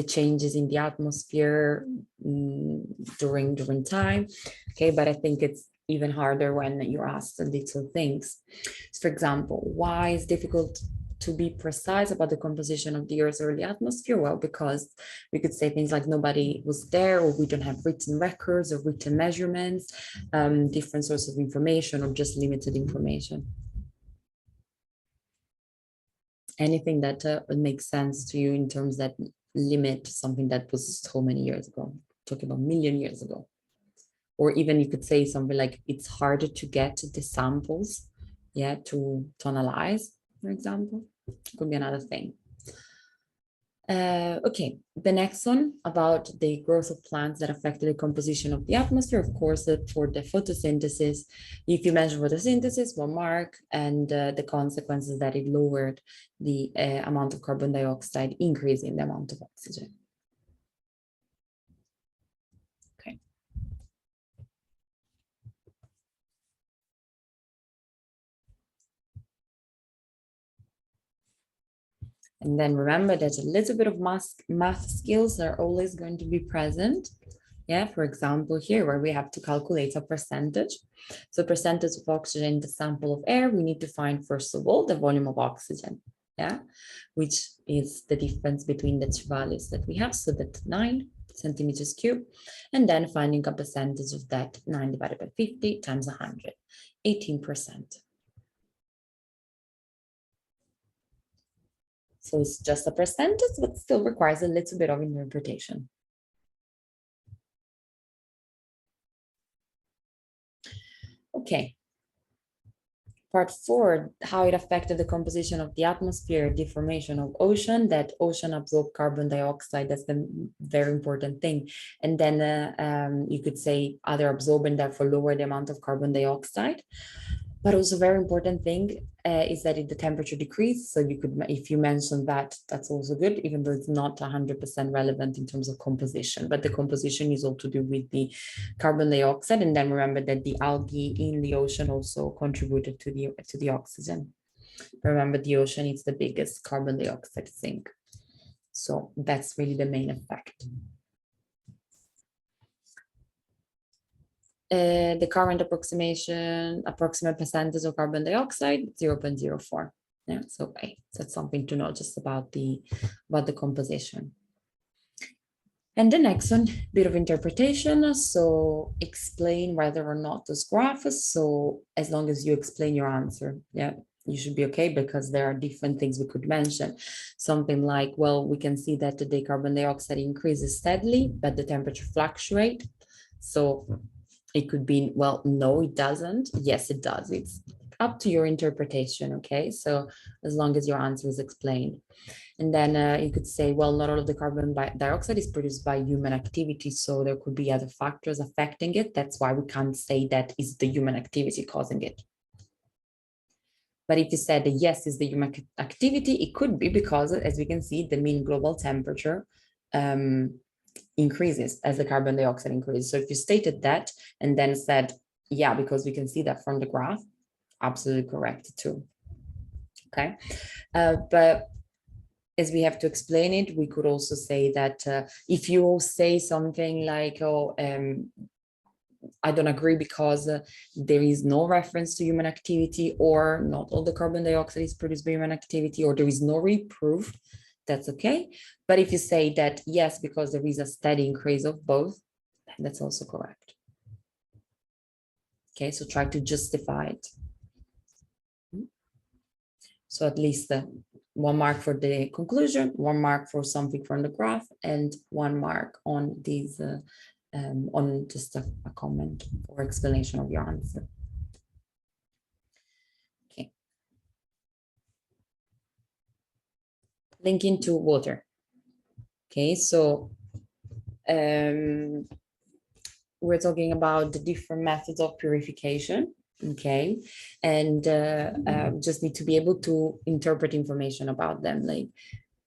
changes in the atmosphere during time. Okay, but I think it's even harder when you're asked little things. So for example, why is difficult to be precise about the composition of the Earth's early atmosphere? Well, because we could say things like nobody was there, or we don't have written records or written measurements, different sources of information, or just limited information. Anything that makes sense to you in terms that limit something that was so many years ago, talking about million years ago. Or even you could say something like it's harder to get the samples, yeah, to analyze, for example, could be another thing. Okay, the next one about the growth of plants that affected the composition of the atmosphere. Of course, for the photosynthesis, if you mention photosynthesis, 1 mark, and the consequences that it lowered the amount of carbon dioxide, increasing the amount of oxygen. Okay. And then remember that a little bit of math skills are always going to be present. Yeah, for example, here where we have to calculate a percentage. So percentage of oxygen in the sample of air, we need to find, first of all, the volume of oxygen, yeah, which is the difference between the two values that we have. So that's 9 centimeters cubed, and then finding a percentage of that 9 divided by 50 times 100, 18%. So it's just a percentage, but still requires a little bit of interpretation. Okay. Part 4, how it affected the composition of the atmosphere, deformation of ocean, that ocean absorbed carbon dioxide. That's the very important thing. And then you could say other absorbent, therefore lower the amount of carbon dioxide. But also very important thing is that if the temperature decreased, so you could, if you mention that, that's also good, even though it's not 100% relevant in terms of composition, but the composition is all to do with the carbon dioxide. And then remember that the algae in the ocean also contributed to the oxygen. Remember, the ocean is the biggest carbon dioxide sink. So that's really the main effect. The current approximate percentage of carbon dioxide, 0.04. Yeah, so that's something to know just about the composition. And the next one, bit of interpretation. So explain whether or not those graphs. So as long as you explain your answer, yeah, you should be okay, because there are different things we could mention. Something like, well, we can see that the carbon dioxide increases steadily, but the temperature fluctuates. So it could be, well, no, it doesn't. Yes, it does. It's up to your interpretation, okay? So as long as your answer is explained. And then you could say, well, not all of the carbon dioxide is produced by human activity, so there could be other factors affecting it. That's why we can't say that it's the human activity causing it. But if you said that yes, it's the human activity, it could be because, as we can see, the mean global temperature increases as the carbon dioxide increases. So if you stated that and then said, yeah, because we can see that from the graph, absolutely correct too. Okay, but as we have to explain it, we could also say that if you say something like, oh, I don't agree because there is no reference to human activity, or not all the carbon dioxide is produced by human activity, or there is no real proof, that's okay. But if you say that, yes, because there is a steady increase of both, that's also correct. Okay, so try to justify it. So at least 1 mark for the conclusion, 1 mark for something from the graph, and 1 mark on these, on just a comment or explanation of your answer. Okay. Linking to water. Okay, so we're talking about the different methods of purification. Okay, and just need to be able to interpret information about them, like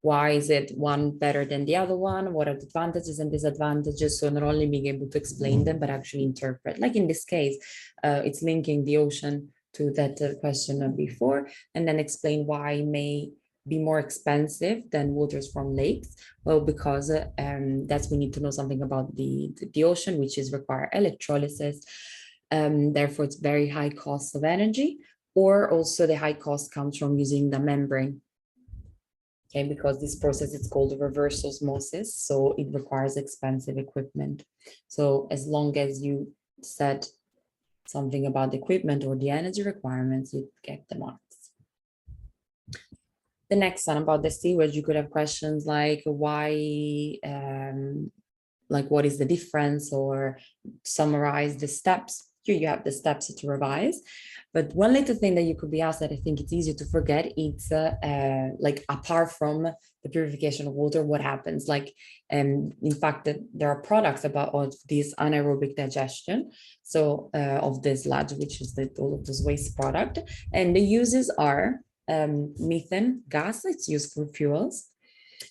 why is it one better than the other one, what are the advantages and disadvantages. So not only being able to explain them, but actually interpret. Like in this case, it's linking the ocean to that question before, and then explain why it may be more expensive than waters from lakes. Well, because that's, we need to know something about the ocean, which is require electrolysis. Therefore, it's very high cost of energy, or also the high cost comes from using the membrane. Okay, because this process is called reverse osmosis, so it requires expensive equipment. So as long as you said something about the equipment or the energy requirements, you get the marks. The next one about the sewage, you could have questions like why, like what is the difference, or summarize the steps. Here you have the steps to revise. But one little thing that you could be asked that I think it's easy to forget, it's like apart from the purification of water, what happens? Like, in fact, there are products about this anaerobic digestion. So of this sludge, which is all of this waste product, and the uses are methane gas, it's used for fuels,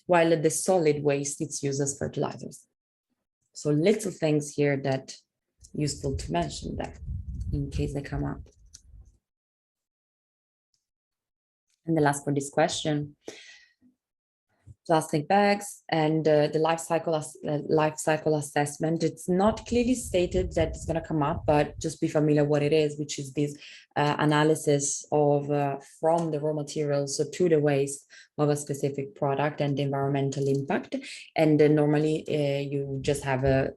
while the solid waste, it's used as fertilizers. So little things here that useful to mention that in case they come up. And the last for this question, plastic bags and the life cycle assessment. It's not clearly stated that it's going to come up, but just be familiar what it is, which is this analysis of from the raw materials to the waste of a specific product and the environmental impact. And then normally you just have a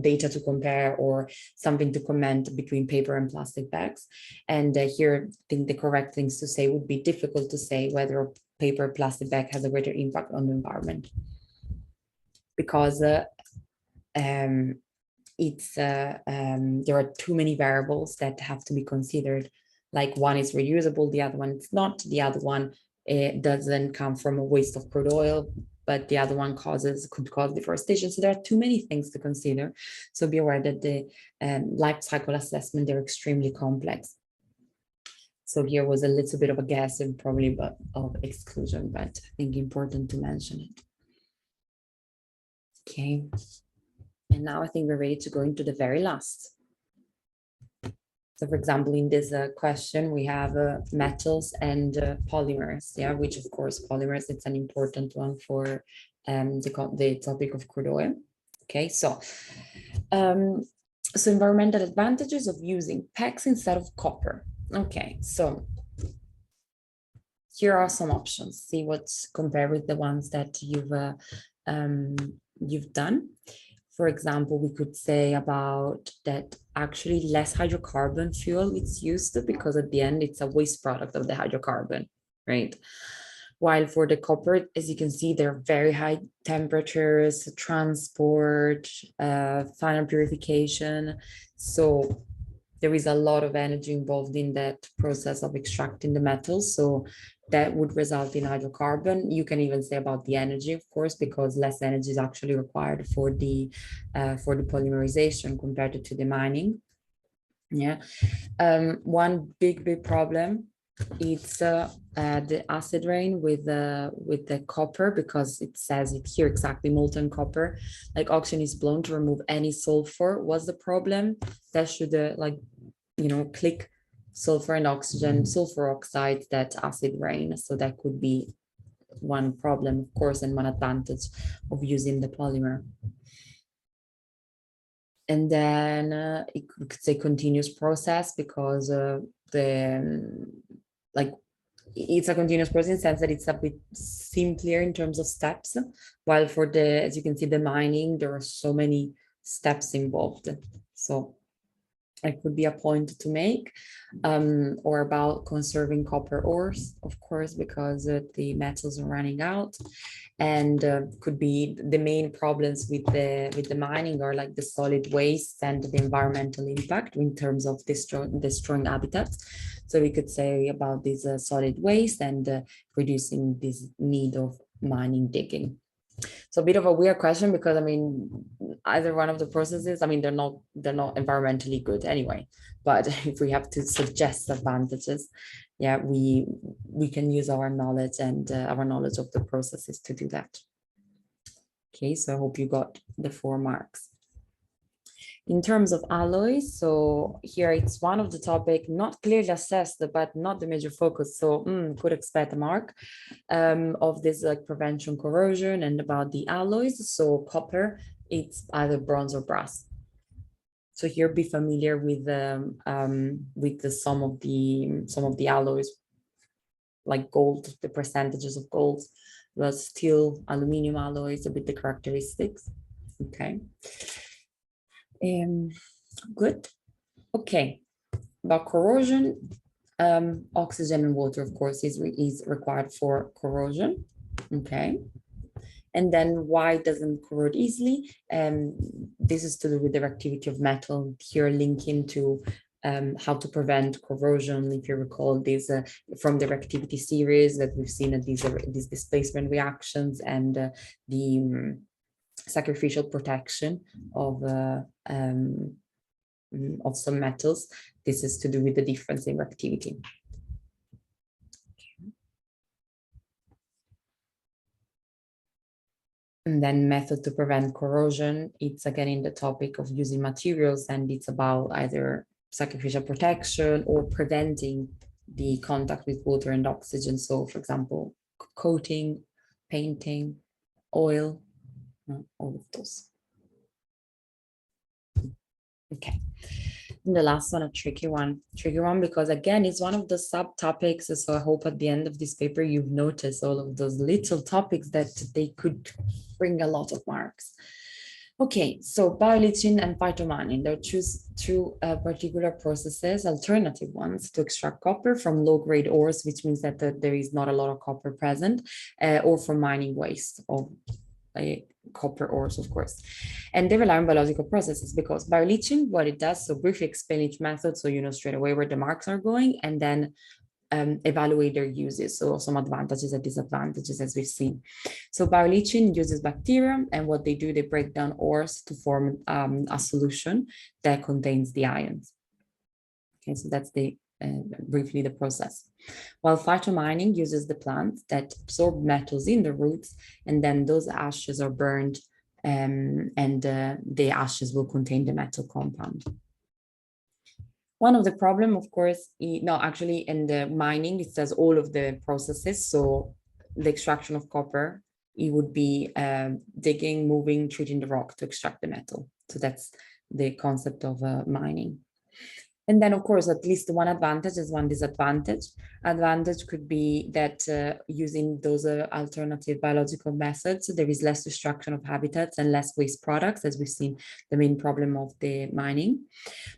data to compare or something to comment between paper and plastic bags. And here, I think the correct things to say would be difficult to say whether paper plastic bag has a greater impact on the environment, because there are too many variables that have to be considered. Like one is reusable, the other one is not, the other one doesn't come from a waste of crude oil, but the other one could cause deforestation. So there are too many things to consider. So be aware that the life cycle assessment, they're extremely complex. So here was a little bit of a guess and probably of exclusion, but I think important to mention it. Okay. And now I think we're ready to go into the very last. So for example, in this question, we have metals and polymers, yeah, which of course polymers, it's an important one for the topic of crude oil. Okay, so environmental advantages of using PEX instead of copper. Okay, so here are some options. See what's compared with the ones that you've done. For example, we could say about that actually less hydrocarbon fuel is used because at the end it's a waste product of the hydrocarbon, right? While for the copper, as you can see, there are very high temperatures, transport, final purification. So there is a lot of energy involved in that process of extracting the metals. So that would result in hydrocarbon. You can even say about the energy, of course, because less energy is actually required for the polymerization compared to the mining. Yeah. One big problem, it's the acid rain with the copper, because it says it here exactly, molten copper, like oxygen is blown to remove any sulfur. What's the problem? That should like, you know, click sulfur and oxygen, sulfur oxide, that acid rain. So that could be one problem, of course, and one advantage of using the polymer. And then it could say continuous process, because like it's a continuous process in the sense that it's a bit simpler in terms of steps, while for the, as you can see, the mining, there are so many steps involved. So it could be a point to make, or about conserving copper ores, of course, because the metals are running out. And could be the main problems with the mining are like the solid waste and the environmental impact in terms of destroying habitats. So we could say about this solid waste and reducing this need of mining digging. So a bit of a weird question, because I mean, either one of the processes, I mean, they're not environmentally good anyway. But if we have to suggest advantages, yeah, we can use our knowledge and our knowledge of the processes to do that. Okay, so I hope you got the 4 marks. In terms of alloys, so here it's one of the topic not clearly assessed, but not the major focus. So could expect a mark of this, like prevention corrosion, and about the alloys. So copper, it's either bronze or brass. So here, be familiar with some of the alloys, like gold, the percentages of gold, but steel, aluminum alloys, a bit the characteristics. Okay. Good. Okay. About corrosion, oxygen and water, of course, is required for corrosion. Okay. And then why doesn't corrode easily? This is to do with the reactivity of metal. Here, linking to how to prevent corrosion. If you recall, these from the reactivity series that we've seen, these displacement reactions and the sacrificial protection of some metals. This is to do with the difference in reactivity. And then method to prevent corrosion, it's again in the topic of using materials, and it's about either sacrificial protection or preventing the contact with water and oxygen. So for example, coating, painting, oil, all of those. Okay. And the last one, a tricky one because again, it's one of the subtopics. So I hope at the end of this paper, you've noticed all of those little topics that they could bring a lot of marks. Okay, so bioleaching and phytomining, they'll choose two particular processes, alternative ones, to extract copper from low-grade ores, which means that there is not a lot of copper present, or from mining waste of copper ores, of course. And they rely on biological processes, because bioleaching, what it does, so briefly explain each method so you know straight away where the marks are going, and then evaluate their uses, so some advantages and disadvantages, as we've seen. So bioleaching uses bacteria, and what they do, they break down ores to form a solution that contains the ions. Okay, so that's briefly the process. While phytomining uses the plants that absorb metals in the roots, and then those ashes are burned, and the ashes will contain the metal compound. One of the problem, of course, actually in the mining, it says all of the processes. So the extraction of copper, it would be digging, moving, treating the rock to extract the metal. So that's the concept of mining. And then, of course, at least one advantage is one disadvantage. Advantage could be that using those alternative biological methods, there is less destruction of habitats and less waste products, as we've seen the main problem of the mining.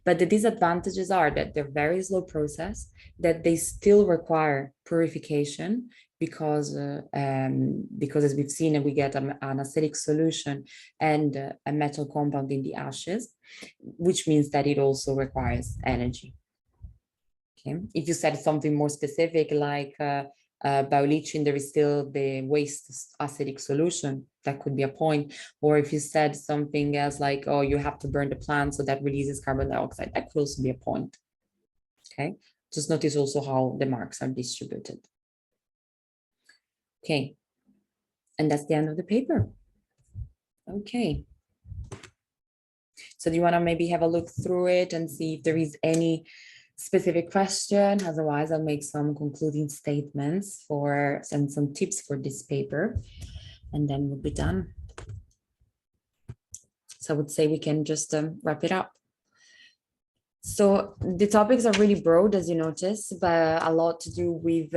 But the disadvantages are that they're very slow process, that they still require purification because as we've seen, we get an acidic solution and a metal compound in the ashes, which means that it also requires energy. Okay, if you said something more specific like bioleaching, there is still the waste acidic solution, that could be a point. Or if you said something else like, oh, you have to burn the plant so that releases carbon dioxide, that could also be a point. Okay, just notice also how the marks are distributed. Okay, and that's the end of the paper. Okay, so do you want to maybe have a look through it and see if there is any specific question? Otherwise, I'll make some concluding statements and some tips for this paper, and then we'll be done. So I would say we can just wrap it up. So the topics are really broad, as you notice, but a lot to do with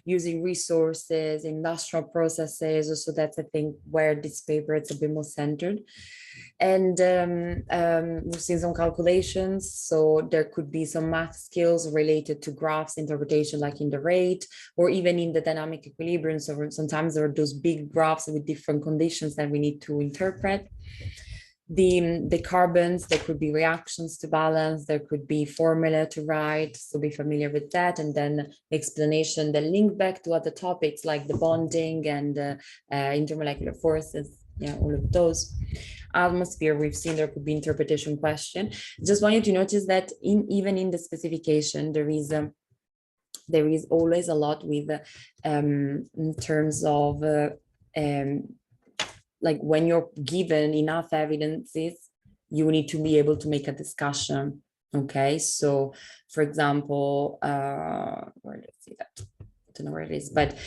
using resources, industrial processes. So that's, I think, where this paper is a bit more centered. And we've seen some calculations. So there could be some math skills related to graphs interpretation, like in the rate, or even in the dynamic equilibrium. So sometimes there are those big graphs with different conditions that we need to interpret. The carbons, there could be reactions to balance, there could be formula to write, so be familiar with that. And then explanation, the link back to other topics like the bonding and intermolecular forces, yeah, all of those. Atmosphere, we've seen there could be interpretation question. Just want you to notice that even in the specification, there is always a lot with in terms of like when you're given enough evidences, you need to be able to make a discussion. Okay, so for example, where did I see that? I don't know where it is, but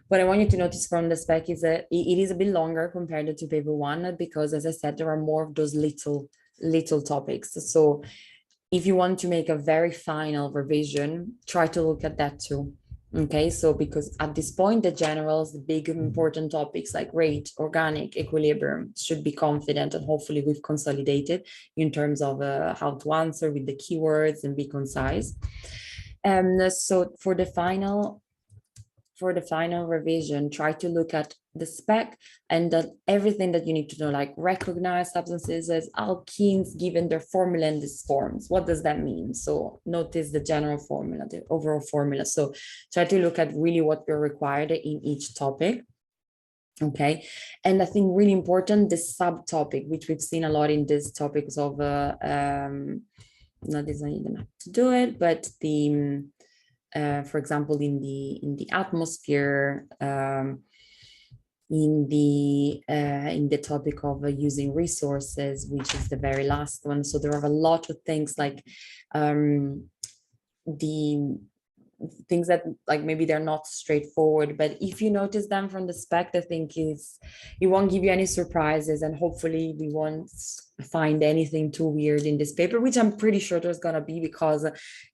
what I want you to notice from the spec is that it is a bit longer compared to paper one, because as I said, there are more of those little topics. So if you want to make a very final revision, try to look at that too. Okay, so because at this point, the generals, the big important topics like rate, organic, equilibrium should be confident, and hopefully we've consolidated in terms of how to answer with the keywords and be concise. So for the final revision, try to look at the spec and everything that you need to know, like recognize substances as alkenes given their formula in these forms. What does that mean? So notice the general formula, the overall formula. So try to look at really what you're required in each topic. Okay, and I think really important, the subtopic, which we've seen a lot in these topics of not this one, you don't have to do it, but the for example, in the atmosphere, in the topic of using resources, which is the very last one. So there are a lot of things like the things that like maybe they're not straightforward, but if you notice them from the spec, I think it won't give you any surprises, and hopefully we won't find anything too weird in this paper, which I'm pretty sure there's gonna be, because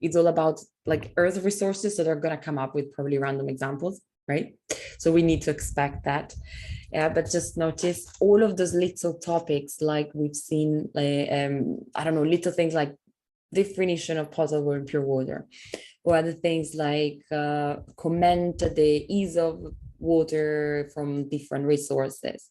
it's all about like earth resources, so they're gonna come up with probably random examples, right? So we need to expect that. Yeah, but just notice all of those little topics, like we've seen, I don't know, little things like definition of potable and pure water, or other things like comment the ease of water from different resources,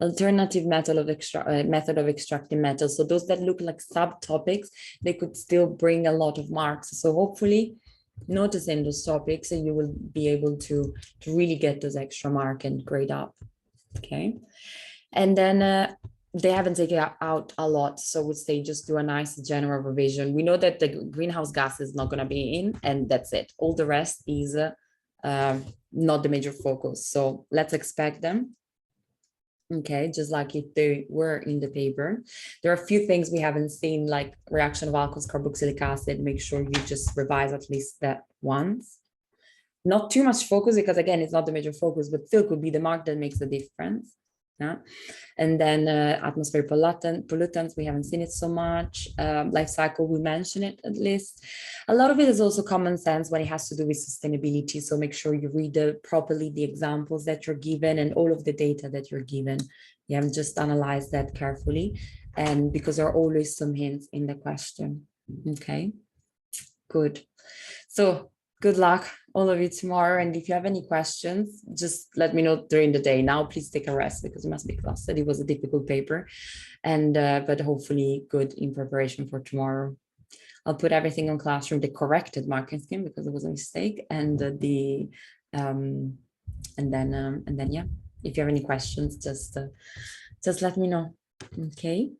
alternative method of extracting metal. So those that look like subtopics, they could still bring a lot of marks. So hopefully noticing those topics, and you will be able to really get those extra mark and grade up. Okay, and then they haven't taken out a lot, so I would say just do a nice general revision. We know that the greenhouse gas is not going to be in, and that's it. All the rest is not the major focus, so let's expect them. Okay, just like if they were in the paper. There are a few things we haven't seen, like reaction of alcohols, carboxylic acid. Make sure you just revise at least that once. Not too much focus, because again, it's not the major focus, but still could be the mark that makes a difference. Yeah. And then atmospheric pollutants, we haven't seen it so much. Life cycle, we mentioned it at least. A lot of it is also common sense when it has to do with sustainability. So make sure you read properly the examples that you're given and all of the data that you're given. You have just analyze that carefully. And because there are always some hints in the question. Okay, good. So good luck, all of you, tomorrow. And if you have any questions, just let me know during the day. Now, please take a rest because you must be exhausted. It was a difficult paper, and but hopefully good in preparation for tomorrow. I'll put everything on Classroom, the corrected marking scheme because it was a mistake, and and then yeah, if you have any questions, just let me know. Okay.